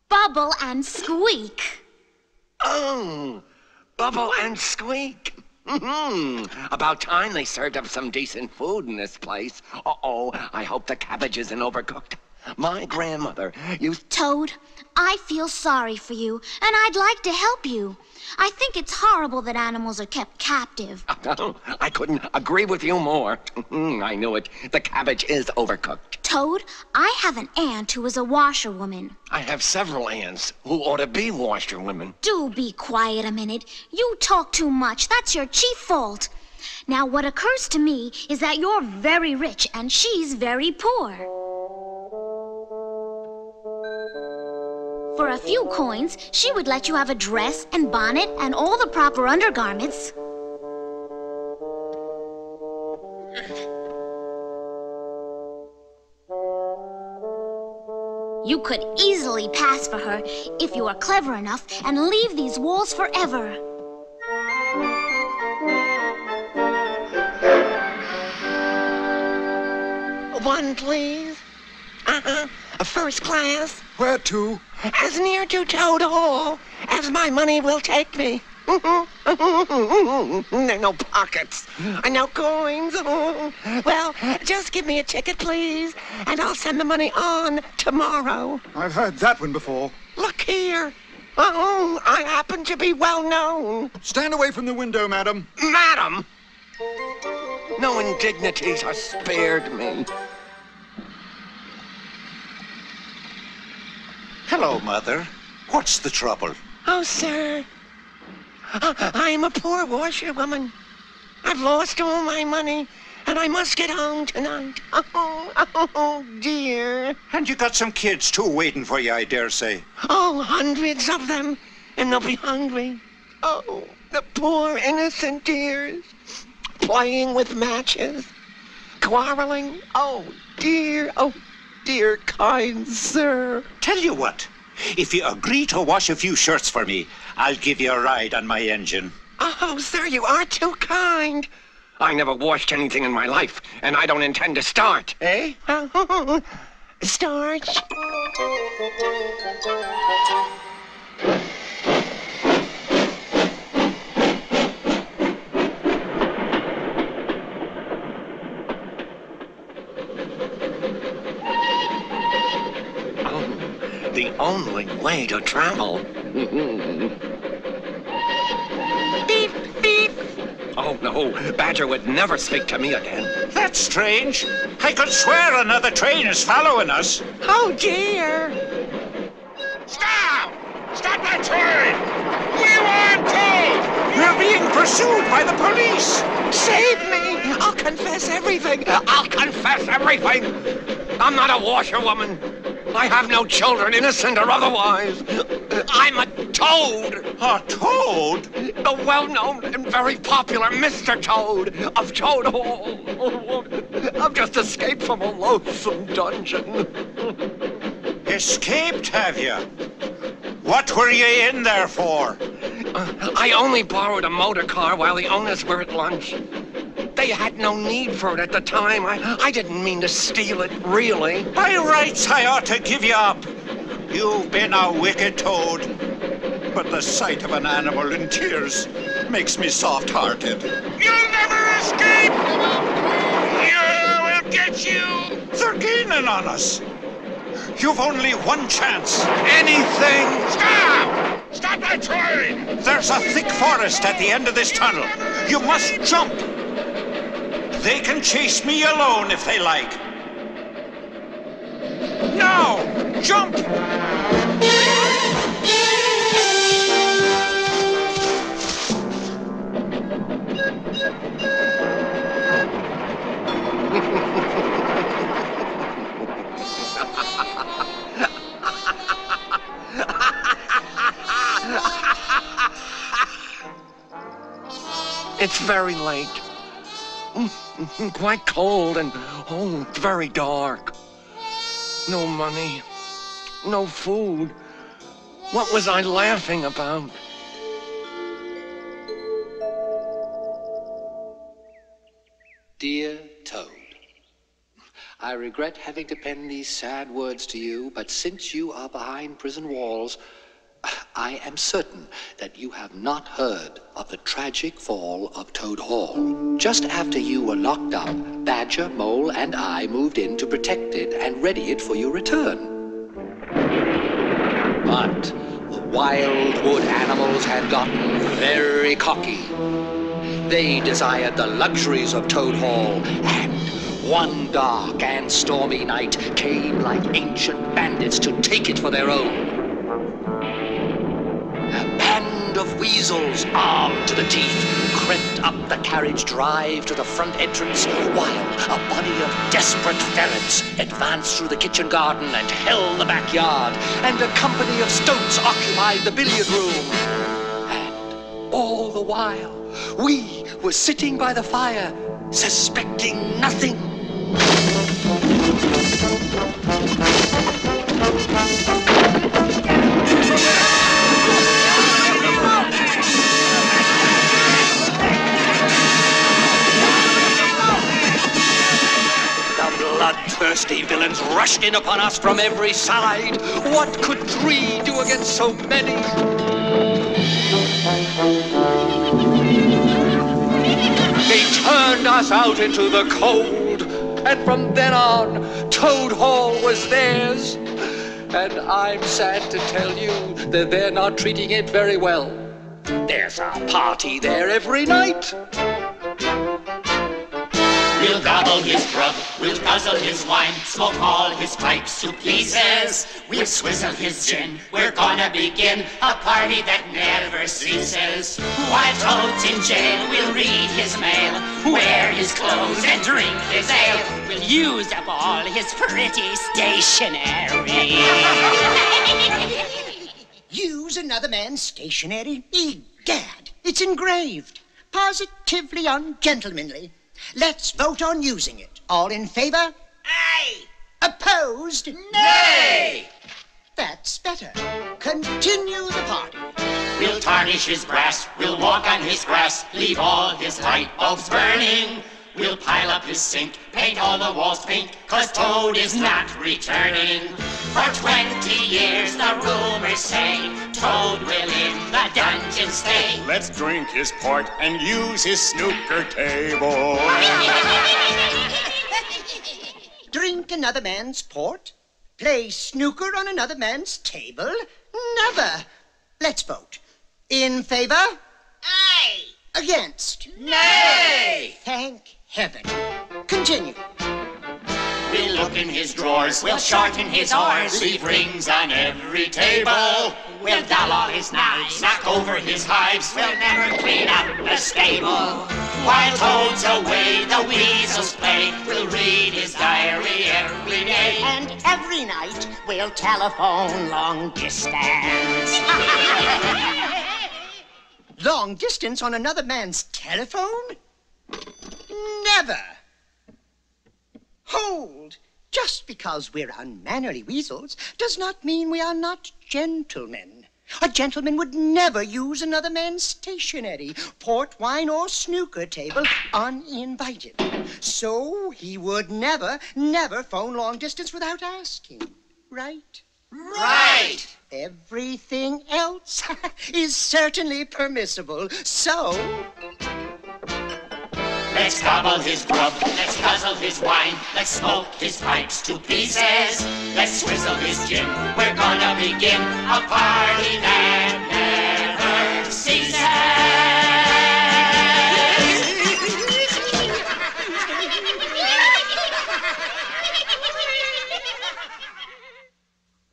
Bubble and Squeak. Oh, Bubble and Squeak. About time they served up some decent food in this place. Uh-oh, I hope the cabbage isn't overcooked. My grandmother used... Toad, I feel sorry for you, and I'd like to help you. I think it's horrible that animals are kept captive. I couldn't agree with you more. I knew it. The cabbage is overcooked. Toad, I have an aunt who is a washerwoman. I have several aunts who ought to be washerwomen. Do be quiet a minute. You talk too much. That's your chief fault. Now, what occurs to me is that you're very rich and she's very poor. For a few coins, she would let you have a dress and bonnet and all the proper undergarments. You could easily pass for her if you are clever enough and leave these walls forever. One, please. A first class. Where to? As near to Toad Hall as my money will take me. There are no pockets. No coins. Well, just give me a ticket, please, and I'll send the money on tomorrow. I've heard that one before. Look here. I happen to be well known. Stand away from the window, madam. Madam? No indignities are spared me. Hello, Mother. What's the trouble? Oh, sir. I'm a poor washerwoman. I've lost all my money, and I must get home tonight. Oh, dear. And you got some kids, too, waiting for you, I dare say. Oh, hundreds of them, and they'll be hungry. Oh, the poor innocent dears. Playing with matches. Quarreling. Oh, dear, kind sir. Tell you what, if you agree to wash a few shirts for me, I'll give you a ride on my engine. Oh, sir, you are too kind. I never washed anything in my life, and I don't intend to start. Eh? Start. The only way to travel. Beep, beep. Oh, no. Badger would never speak to me again. That's strange. I could swear another train is following us. Oh, dear. Stop! Stop that train! We want Toad! We're being pursued by the police. Save me! I'll confess everything. I'll confess everything. I'm not a washerwoman. I have no children, innocent or otherwise. I'm a toad. A toad? The well-known and very popular Mr. Toad of Toad Hall. I've just escaped from a loathsome dungeon. Escaped, have you? What were you in there for? I only borrowed a motor car while the owners were at lunch. They had no need for it at the time. I didn't mean to steal it, really. By rights, I ought to give you up. You've been a wicked toad. But the sight of an animal in tears makes me soft-hearted. You'll never escape! We'll get you! They're gaining on us. You've only one chance. Anything! Stop! Stop that train! There's a thick forest at the end of this tunnel. You must jump. They can chase me alone if they like. Now, jump! It's very late. Quite cold and, very dark. No money. No food. What was I laughing about? Dear Toad, I regret having to pen these sad words to you, but since you are behind prison walls, I am certain that you have not heard of the tragic fall of Toad Hall. Just after you were locked up, Badger, Mole, and I moved in to protect it and ready it for your return. But the wild wood animals had gotten very cocky. They desired the luxuries of Toad Hall, and one dark and stormy night came like ancient bandits to take it for their own. A band of weasels, armed to the teeth, crept up the carriage drive to the front entrance, while a body of desperate ferrets advanced through the kitchen garden and held the backyard, and a company of stoats occupied the billiard room. And all the while, we were sitting by the fire, suspecting nothing. Bloodthirsty villains rushed in upon us from every side. What could 3 do against so many? They turned us out into the cold, and from then on, Toad Hall was theirs. And I'm sad to tell you that they're not treating it very well. There's a party there every night. We'll gobble his grub, we'll guzzle his wine, smoke all his pipes to pieces. We'll swizzle his gin, we're gonna begin a party that never ceases. While Toad's in jail, we'll read his mail, wear his clothes and drink his ale. We'll use up all his pretty stationery. Use another man's stationery? Egad, it's engraved. Positively ungentlemanly. Let's vote on using it. All in favor? Aye. Opposed? Nay. That's better. Continue the party. We'll tarnish his brass, we'll walk on his grass, leave all his light bulbs burning. We'll pile up his sink, paint all the walls pink, 'cause Toad is not returning. For 20 years the rumors say Toad will in the dungeon stay. Let's drink his port and use his snooker table. Drink another man's port? Play snooker on another man's table? Never. Let's vote. In favor? Aye. Against? Nay. Thank heaven. Continue. We'll look in his drawers, we'll shorten his oars, leave rings on every table. We'll dull all his knives, knock over his hives, we'll never clean up the stable. While Toad's away, the weasels play, we'll read his diary every day. And every night we'll telephone long distance. Long distance on another man's telephone? Never. Hold! Just because we're unmannerly weasels does not mean we are not gentlemen. A gentleman would never use another man's stationery, port, wine, or snooker table uninvited. So he would never phone long distance without asking. Right? Right! Everything else is certainly permissible. So... let's gobble his grub, let's guzzle his wine, let's smoke his pipes to pieces. Let's swizzle his gin, we're gonna begin a party that never ceases.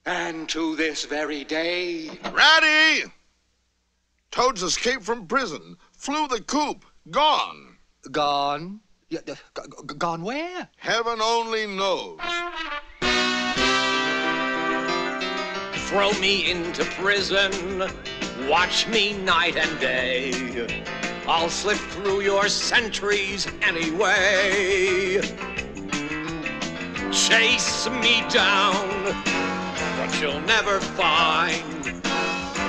And to this very day... Ratty! Toad's escaped from prison, flew the coop, gone. Gone? Gone where? Heaven only knows. Throw me into prison, watch me night and day. I'll slip through your sentries anyway. Chase me down, but you'll never find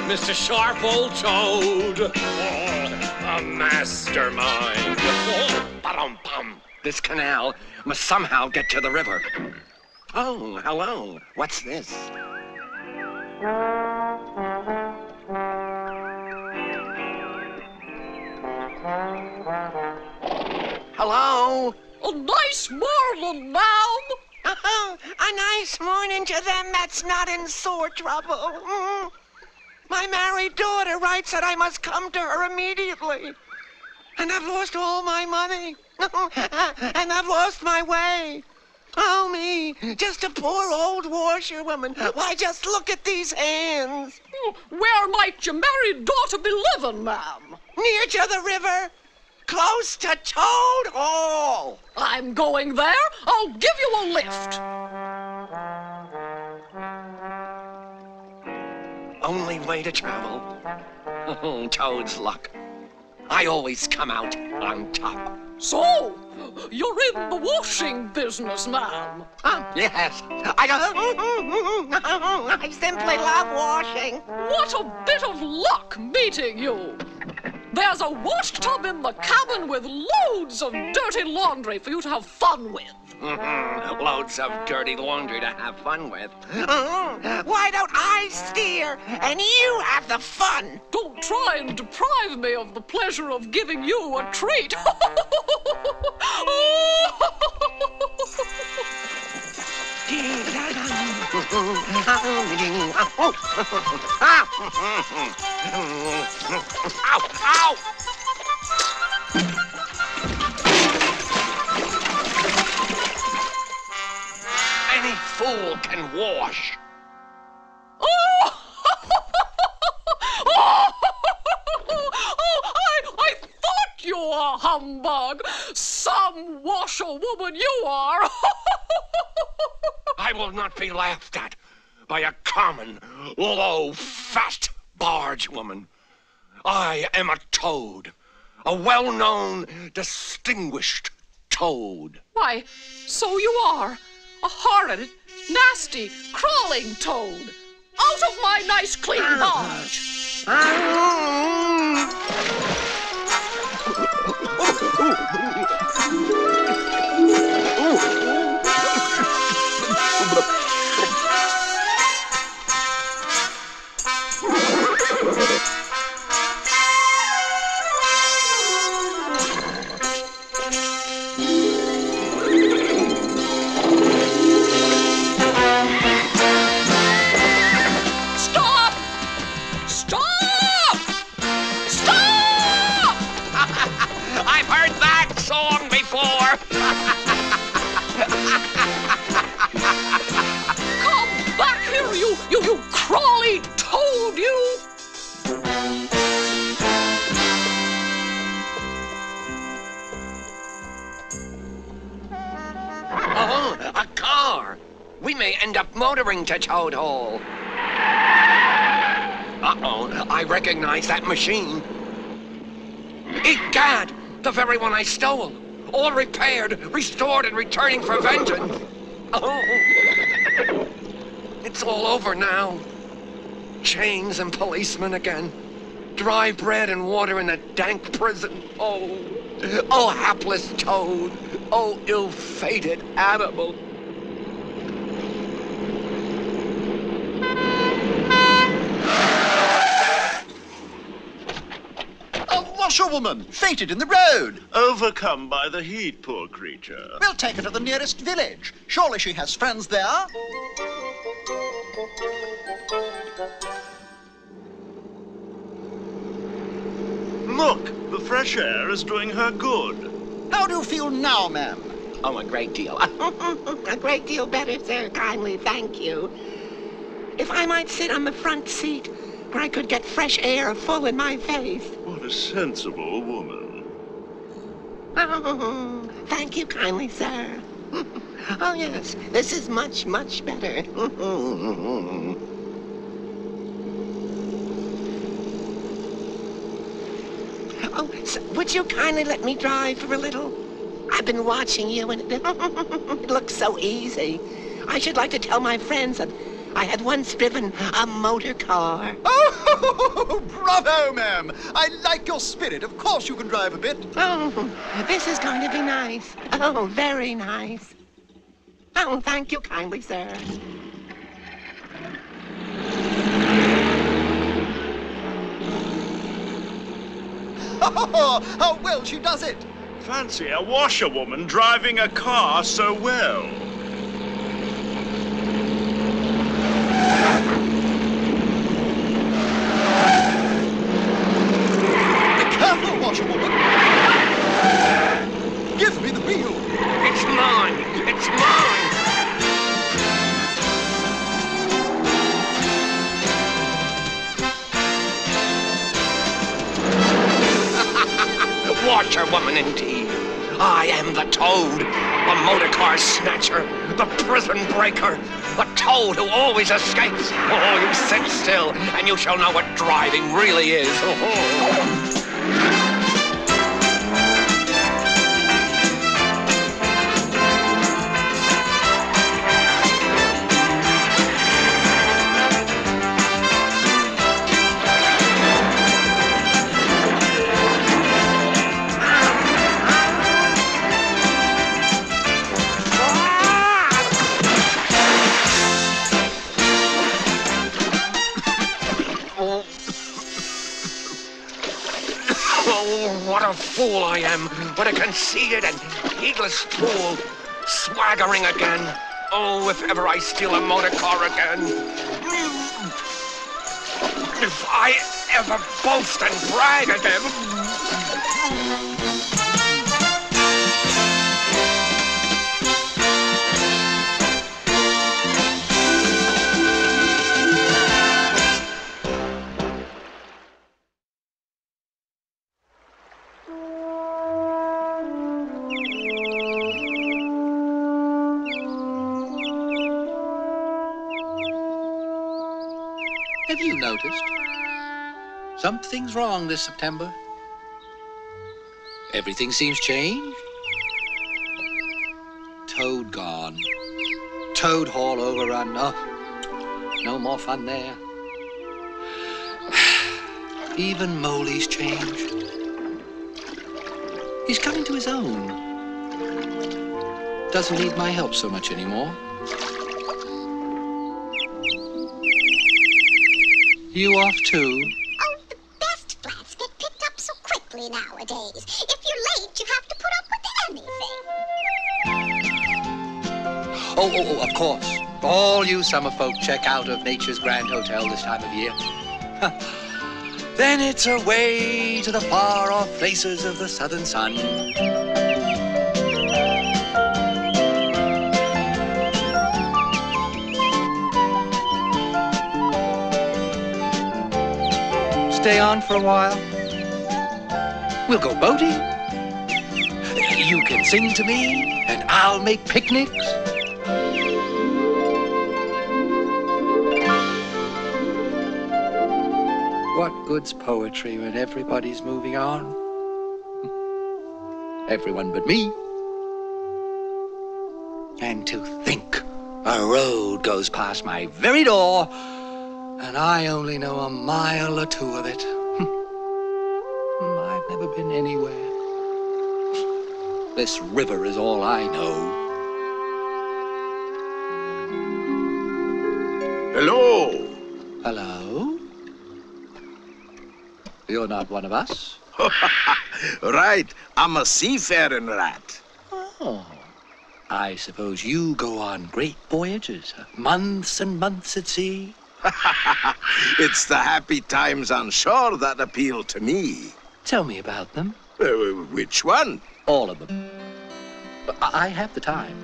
Mr. Sharp Old Toad, a mastermind. Ba-dum-bum. This canal must somehow get to the river. Oh, hello. What's this? Hello? A nice morning, ma'am. Oh, a nice morning to them that's not in sore trouble. My married daughter writes that I must come to her immediately. And I've lost all my money. And I've lost my way. Oh, me, just a poor old washerwoman. Why, just look at these hands. Where might your married daughter be living, ma'am? Near to the river, close to Toad Hall. I'm going there. I'll give you a lift. Only way to travel. Toad's luck. I always come out on top. So, you're in the washing business, ma'am? Yes. I simply love washing. What a bit of luck meeting you. There's a wash tub in the cabin with loads of dirty laundry for you to have fun with. Loads of dirty laundry to have fun with. Why don't I steer and you have the fun? Don't try and deprive me of the pleasure of giving you a treat. Ow! Ow! Any fool can wash. I thought you were a humbug. Some washerwoman you are. I will not be laughed at by a common, low, fat barge woman. I am a toad, a well-known, distinguished toad. Why, so you are. A horrid, nasty, crawling toad. Out of my nice, clean barge. You crawly toad, you! Oh, a car! We may end up motoring to Toad Hall. Uh-oh, I recognize that machine. Egad, the very one I stole. All repaired, restored, and returning for vengeance. Oh. It's all over now. Chains and policemen again. Dry bread and water in a dank prison. Oh, hapless toad. Oh, ill-fated animal. A washerwoman, fainted in the road. Overcome by the heat, poor creature. We'll take her to the nearest village. Surely she has friends there. Look, the fresh air is doing her good. How do you feel now, ma'am? Oh, a great deal. A great deal better, sir. Kindly, thank you. If I might sit on the front seat, where I could get fresh air full in my face. What a sensible woman. Oh, thank you kindly, sir. Oh, yes, this is much, much better. Oh, so would you kindly let me drive for a little? I've been watching you, and it looks so easy. I should like to tell my friends that I had once driven a motor car. Oh, bravo, ma'am. I like your spirit. Of course you can drive a bit. Oh, this is going to be nice. Oh, very nice. Oh, thank you kindly, sir. Oh, how well she does it. Fancy a washerwoman driving a car so well. Be careful, washerwoman! Give me the wheel! It's mine! It's mine! Washerwoman indeed. I am the Toad, a motor car snatcher, the prison breaker, the Toad who always escapes. Oh, you sit still, and you shall know what driving really is. What a fool I am! What a conceited and heedless fool! Swaggering again! Oh, if ever I steal a motor car again! If I ever boast and brag again! Have you noticed? Something's wrong this September. Everything seems changed. Toad gone. Toad Hall overrun. Oh, no more fun there. Even Moley's changed. He's coming to his own. Doesn't need my help so much anymore. You off too? Oh, the best flats get picked up so quickly nowadays. If you're late, you have to put up with anything. Oh, of course. All you summer folk check out of Nature's Grand Hotel this time of year. Then it's away to the far-off places of the southern sun. Stay on for a while. We'll go boating. You can sing to me, and I'll make picnics. What good's poetry when everybody's moving on? Everyone but me. And to think a road goes past my very door, and I only know a mile or two of it. I've never been anywhere. This river is all I know. Hello. Hello? You're not one of us? Right. I'm a seafaring rat. Oh. I suppose you go on great voyages, months and months at sea. It's the happy times on shore that appeal to me. Tell me about them. Which one? All of them. I have the time.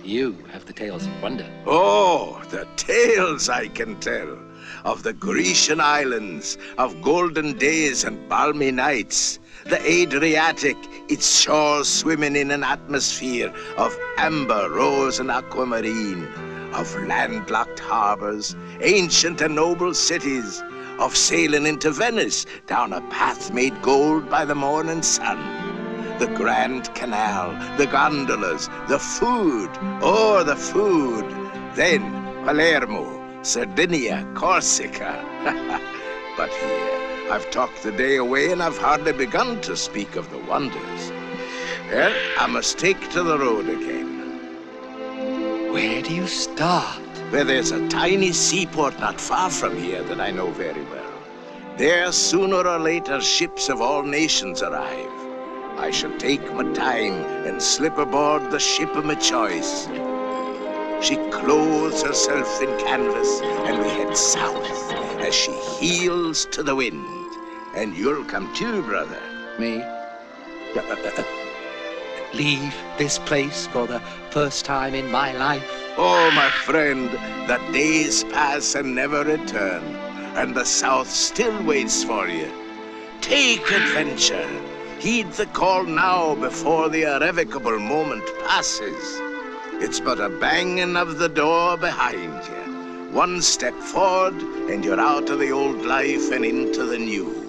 You have the tales of wonder. Oh, the tales I can tell. Of the Grecian islands, of golden days and balmy nights. The Adriatic, its shores swimming in an atmosphere of amber, rose, and aquamarine. Of landlocked harbors, ancient and noble cities, of sailing into Venice down a path made gold by the morning sun. The Grand Canal, the gondolas, the food, oh, the food. Then Palermo, Sardinia, Corsica. But here, I've talked the day away and I've hardly begun to speak of the wonders. Well, I must take to the road again. Where do you start? Where there's a tiny seaport not far from here that I know very well. There, sooner or later, ships of all nations arrive. I shall take my time and slip aboard the ship of my choice. She clothes herself in canvas, and we head south as she heels to the wind. And you'll come too, brother. Me? Leave this place for the first time in my life? Oh, my friend, the days pass and never return, and the South still waits for you. Take adventure. Heed the call now before the irrevocable moment passes. It's but a banging of the door behind you. One step forward, and you're out of the old life and into the new.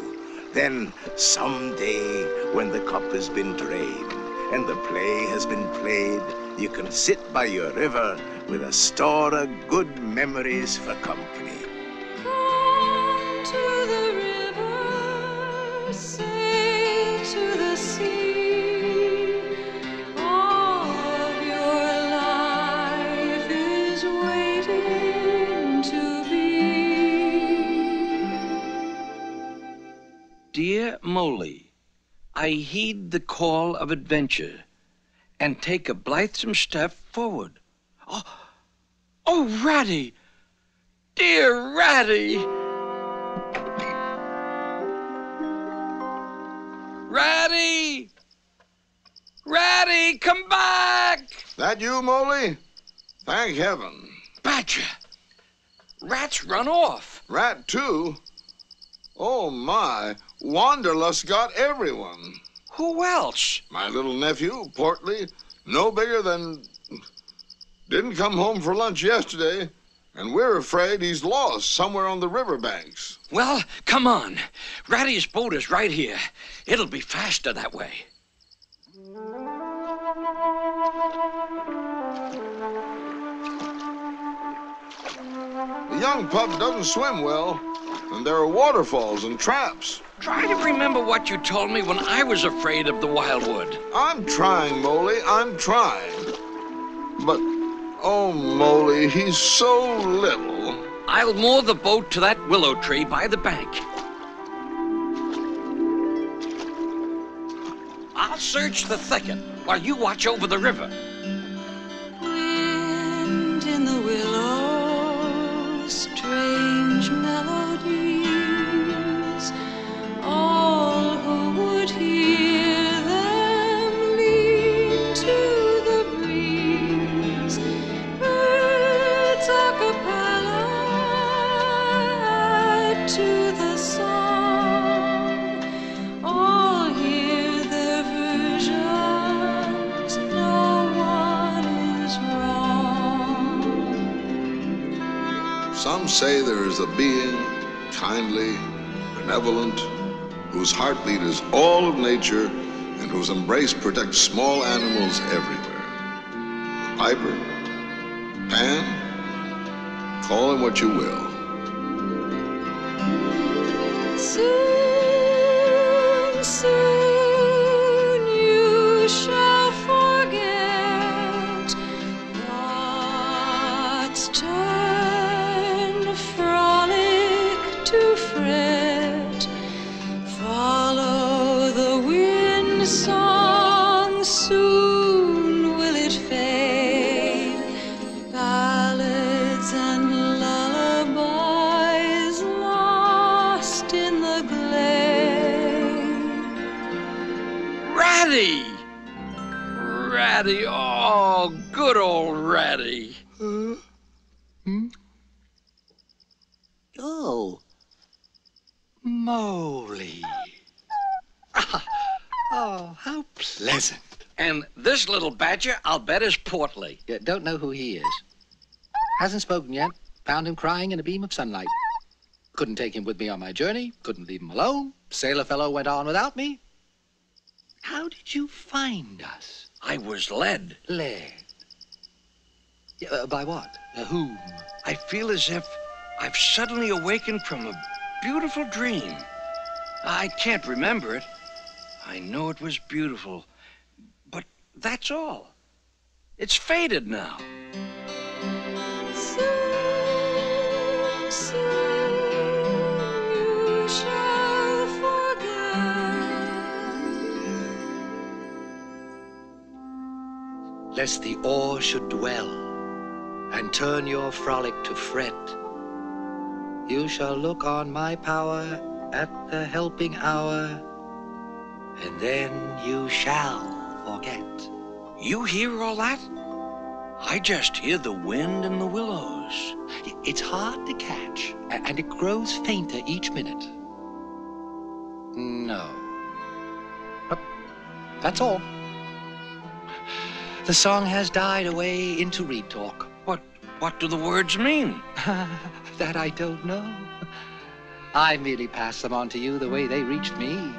Then, someday, when the cup has been drained and the play has been played, you can sit by your river with a store of good memories for company. Come to the river, sail to the sea. All of your life is waiting to be. Dear Molly, I heed the call of adventure and take a blithesome step forward. Oh, Ratty! Dear Ratty! Ratty! Ratty, come back! That you, Molly? Thank heaven. Badger! Rat's run off. Rat, too? Oh, my. Wanderlust got everyone. Who else? My little nephew, Portly, no bigger than... Didn't come home for lunch yesterday, and we're afraid he's lost somewhere on the riverbanks. Well, come on. Ratty's boat is right here. It'll be faster that way. The young pup doesn't swim well, and there are waterfalls and traps. Try to remember what you told me when I was afraid of the wildwood. I'm trying, Molly, I'm trying. But, oh, Molly, he's so little. I'll moor the boat to that willow tree by the bank. I'll search the thicket while you watch over the river. Wind in the willows, strange melodies. All who would hear them lean to the breeze. Birds a cappella add to the song. All hear their versions, no one is wrong. Some say there is a being, kindly, benevolent, whose heartbeat is all of nature and whose embrace protects small animals everywhere. Piper, Pan, call him what you will. Soon, soon you shall forget God's turn, frolic to fret. Follow the wind song, soon will it fade. Ballads and lullabies lost in the glade. Ratty! Ratty, oh, good old Ratty. Oh. Molly. Oh, how pleasant. And this little badger, I'll bet, is Portly. You don't know who he is. Hasn't spoken yet. Found him crying in a beam of sunlight. Couldn't take him with me on my journey. Couldn't leave him alone. Sailor fellow went on without me. How did you find us? I was led. Led? Yeah, by what? Whom? I feel as if I've suddenly awakened from a beautiful dream. I can't remember it. I know it was beautiful, but that's all. It's faded now. Soon, soon you shall forget lest the oar should dwell, and turn your frolic to fret. You shall look on my power at the helping hour, and then you shall forget. You hear all that? I just hear the wind in the willows. It's hard to catch, and it grows fainter each minute. No. But that's all. The song has died away into reed talk. What do the words mean? That I don't know. I merely pass them on to you the way they reached me.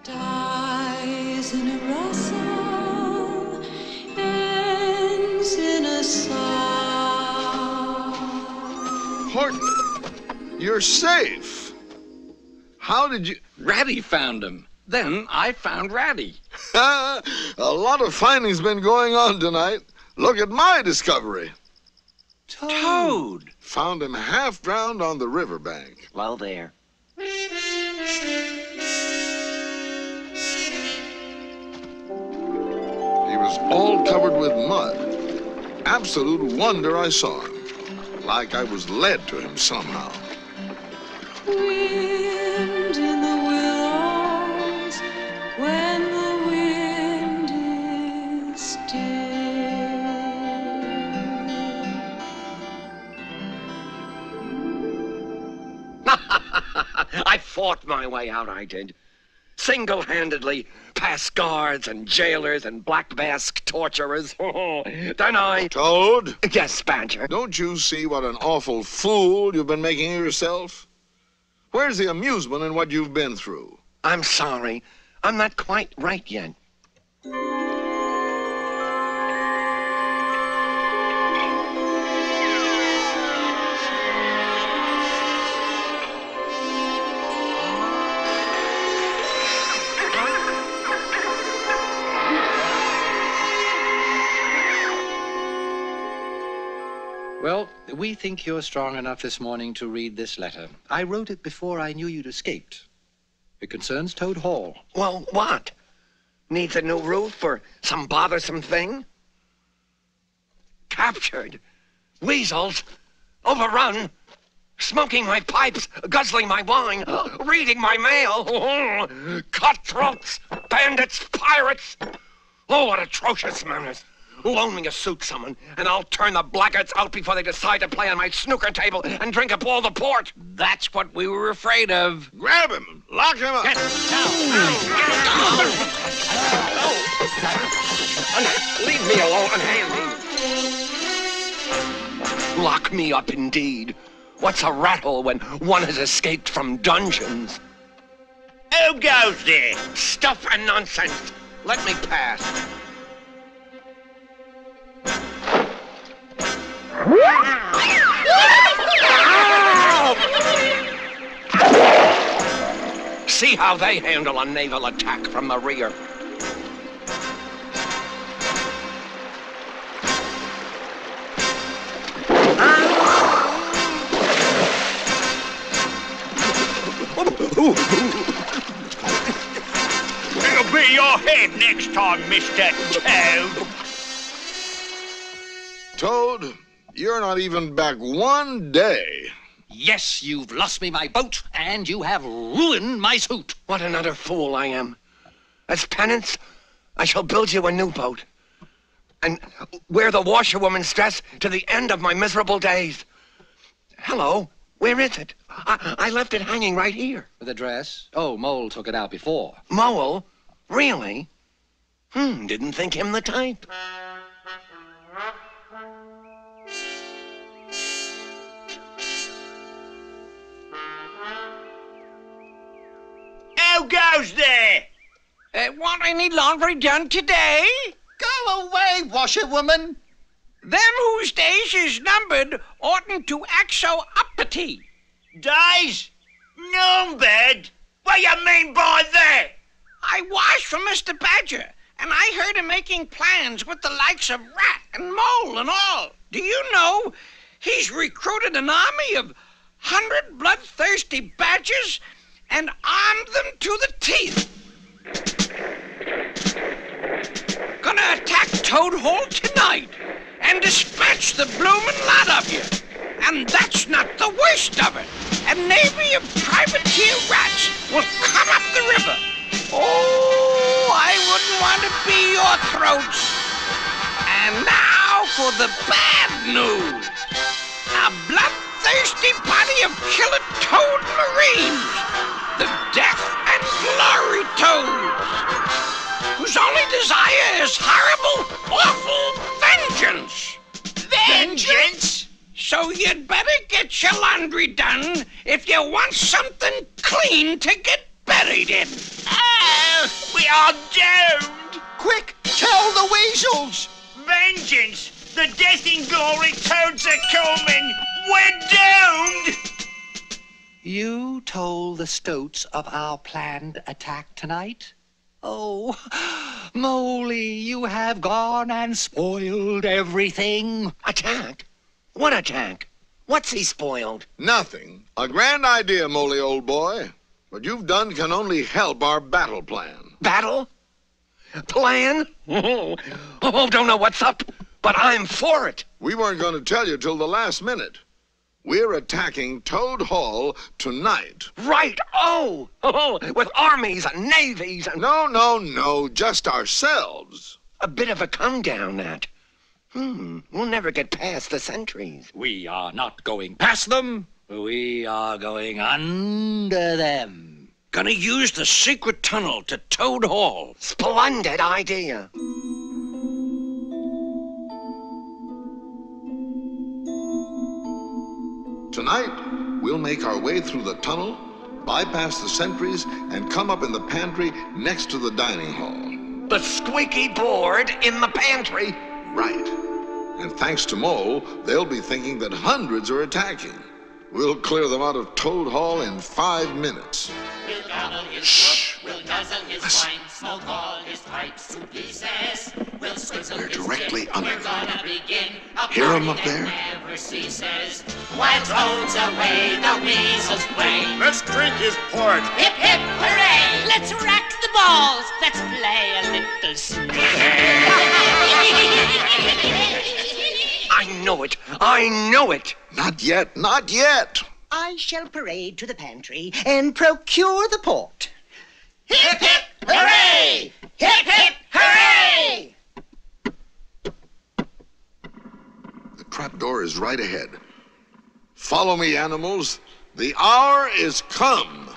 Dies in a rustle, ends in a sigh. Horton, you're safe. How did you... Ratty found him. Then I found Ratty. A lot of finding's been going on tonight. Look at my discovery. Toad! Found him half drowned on the riverbank. Well, there. He was all covered with mud. Absolute wonder I saw him. Like I was led to him somehow. Wind in the willows when the wind is still. I fought my way out, I did. Single-handedly, past guards and jailers and black mask torturers. Then I... Toad? Yes, Badger. Don't you see what an awful fool you've been making of yourself? Where's the amusement in what you've been through? I'm sorry. I'm not quite right yet. Well, we think you're strong enough this morning to read this letter. I wrote it before I knew you'd escaped. It concerns Toad Hall. Well, what? Needs a new roof or some bothersome thing? Captured? Weasels? Overrun? Smoking my pipes, guzzling my wine, reading my mail. Cutthroats, bandits, pirates. Oh, what atrocious manners. Loan me a suit, someone, and I'll turn the blackguards out before they decide to play on my snooker table and drink up all the port. That's what we were afraid of. Grab him! Lock him up! Get down! Leave me alone, unhand me. Lock me up, indeed. What's a rattle when one has escaped from dungeons? Who goes there? Stuff and nonsense. Let me pass. See how they handle a naval attack from the rear. It'll be your head next time, Mr. Toad. Toad, you're not even back one day. Yes, you've lost me my boat, and you have ruined my suit. What an utter fool I am. As penance, I shall build you a new boat. And wear the washerwoman's dress to the end of my miserable days. Hello, where is it? I left it hanging right here. The dress? Oh, Mole took it out before. Mole? Really? Didn't think him the type. Who goes there? Want any laundry done today? Go away, washerwoman. Them whose days is numbered oughtn't to act so uppity. Days? Numbered? What you mean by that? I washed for Mr. Badger, and I heard him making plans with the likes of Rat and Mole and all. Do you know he's recruited an army of 100 bloodthirsty badgers and armed them to the teeth? Gonna gonna attack Toad Hall tonight and dispatch the bloomin' lot of you. And that's not the worst of it. A navy of privateer rats will come up the river. Oh, I wouldn't want to be your throats. And now for the bad news. A bloodthirsty body of killer toad marines. The Death and Glory Toads. Whose only desire is horrible, awful vengeance. Vengeance? So you'd better get your laundry done if you want something clean to get buried in. Oh, we are doomed! Quick, tell the weasels! Vengeance! The Death and Glory Toads are coming! We're doomed! You told the Stoats of our planned attack tonight? Oh, Moley, you have gone and spoiled everything. Attack? What attack? What's he spoiled? Nothing. A grand idea, Moley, old boy. What you've done can only help our battle plan. Battle? Plan? Oh, don't know what's up, but I'm for it. We weren't going to tell you till the last minute. We're attacking Toad Hall tonight. Right. Oh, with armies and navies and... No, just ourselves. A bit of a come down, that. We'll never get past the sentries. We are not going past them. We are going under them. Gonna use the secret tunnel to Toad Hall. Splendid idea. Tonight, we'll make our way through the tunnel, bypass the sentries, and come up in the pantry next to the dining hall. The squeaky board in the pantry. Right. And thanks to Mole, they'll be thinking that hundreds are attacking. We'll clear them out of Toad Hall in 5 minutes. We'll gobble his brook, we'll guzzle his wine, smoke all his pipes to pieces. We'll swizzle We're his directly stick. under We're gonna begin a Hear 'em party up there? that never ceases. While Toad's away, the weasels play. Let's drink his port. Hip, hip, hooray! Let's rack the balls. Let's play a little snake. I know it. Not yet, not yet. I shall parade to the pantry and procure the port. Hip, hip, hooray! Hip, hip, hooray! The trapdoor is right ahead. Follow me, animals. The hour is come.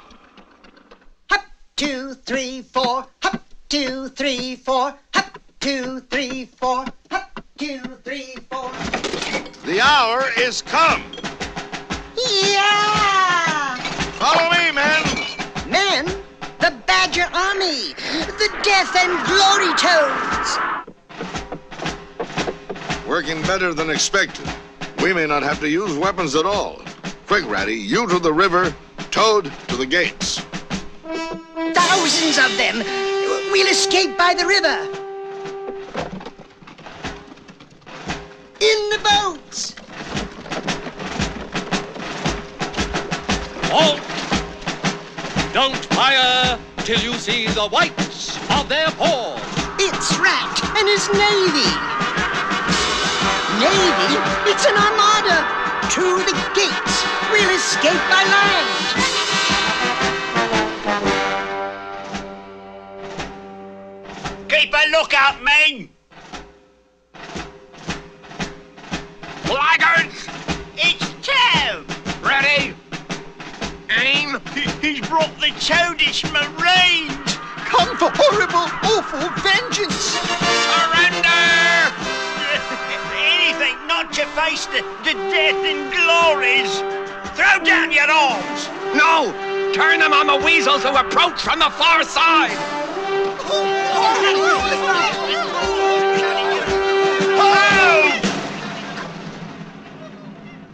Hop, 2, 3, 4. Hop, 2, 3, 4. Hop, 2, 3, 4. Hop, 2, 3, 4. The hour is come. Yeah! Follow me, men. Men, the Badger Army, the Death and Glory Toads. Working better than expected. We may not have to use weapons at all. Quick, Ratty, you to the river, Toad to the gates. Thousands of them. We'll escape by the river. In the boats. Halt! Don't fire till you see the whites of their paws. It's Rat and his navy. Navy? It's an armada. To the gates. We'll escape by land. Keep a lookout, men. Laggards! It's Toad. Ready? Aim. He's brought the Toadish Marines. Come for horrible, awful vengeance. Surrender! Anything not to face the Death and Glories. Throw down your arms. No! Turn them on the weasels who approach from the far side!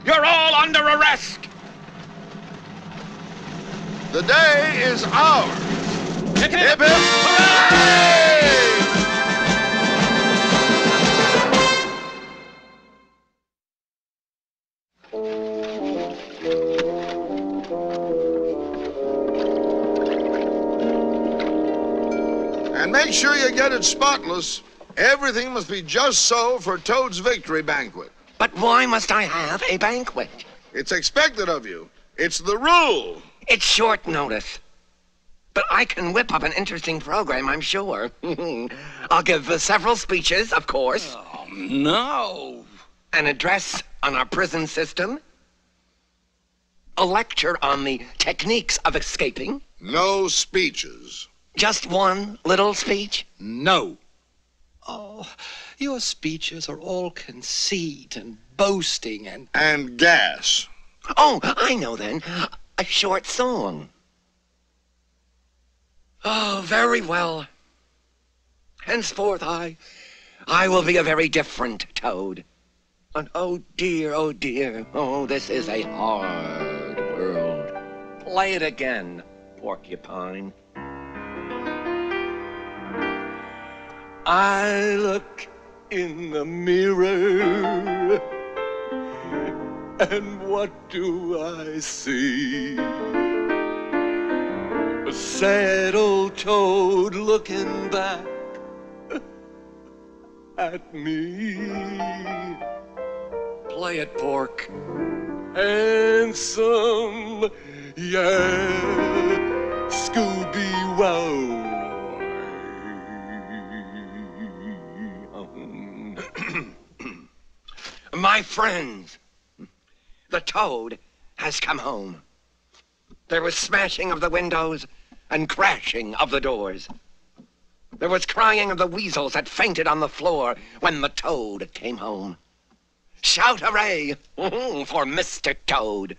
You're all under arrest! The day is ours. Hip, hip, Hip, hip, hooray! And make sure you get it spotless. Everything must be just so for Toad's victory banquet. But why must I have a banquet? It's expected of you. It's the rule. It's short notice. But I can whip up an interesting program, I'm sure. I'll give several speeches, of course. Oh, no. An address on our prison system. A lecture on the techniques of escaping. No speeches. Just one little speech? No. Oh, your speeches are all conceit and boasting and gas. Oh, I know then. A short song. Oh, very well. Henceforth, I will be a very different Toad. And oh dear, oh, this is a hard world. Play it again, Porcupine. I look in the mirror, and what do I see? A sad old Toad looking back at me. Play it, Pork. Handsome, yeah, Scooby-Wow. My friends, the Toad has come home. There was smashing of the windows and crashing of the doors. There was crying of the weasels that fainted on the floor when the Toad came home. Shout hooray for Mr. Toad.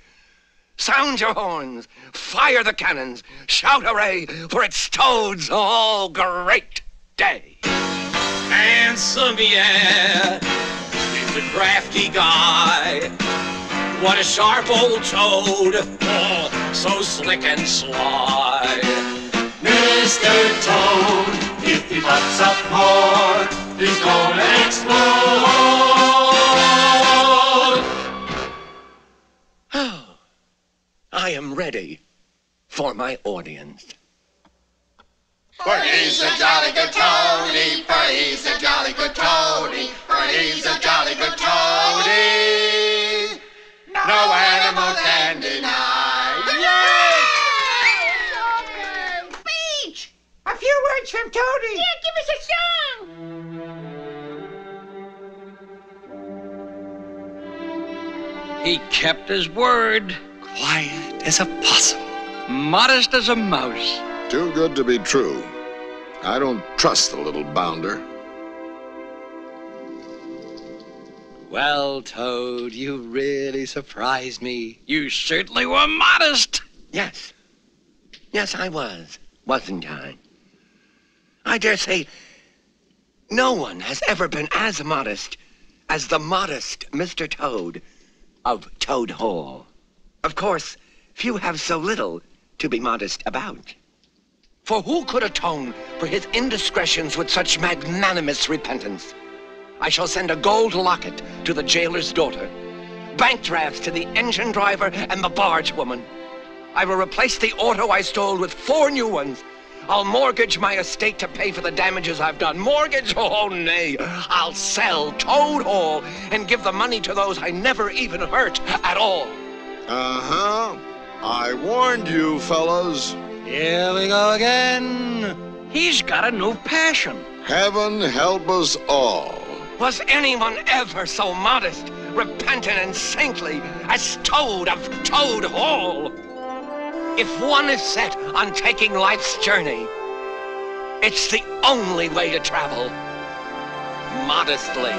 Sound your horns, fire the cannons, shout hooray for it's Toad's all great day. Handsome, yeah, he's a crafty guy. What a sharp old Toad, oh, so slick and sly. Mr. Toad, if he pops up more, he's gonna explode. I am ready for my audience. For he's a jolly good toady, for he's a jolly good toady, for he's a jolly good toady. No animal can deny. Yay! Speech! A few words from Toady. Yeah, give us a song. He kept his word. Quiet as a possum. Modest as a mouse. Too good to be true. I don't trust the little bounder. Well, Toad, you really surprised me. You certainly were modest. Yes. Yes, I was, wasn't I? I dare say no one has ever been as modest as the modest Mr. Toad of Toad Hall. Of course, few have so little to be modest about. For who could atone for his indiscretions with such magnanimous repentance? I shall send a gold locket to the jailer's daughter, bank drafts to the engine driver and the barge woman. I will replace the auto I stole with 4 new ones. I'll mortgage my estate to pay for the damages I've done. Mortgage? Oh, nay. I'll sell Toad Hall and give the money to those I never even hurt at all. Uh-huh. I warned you, fellas. Here we go again. He's got a new passion. Heaven help us all. Was anyone ever so modest, repentant, and saintly as Toad of Toad Hall? If one is set on taking life's journey, it's the only way to travel. Modestly.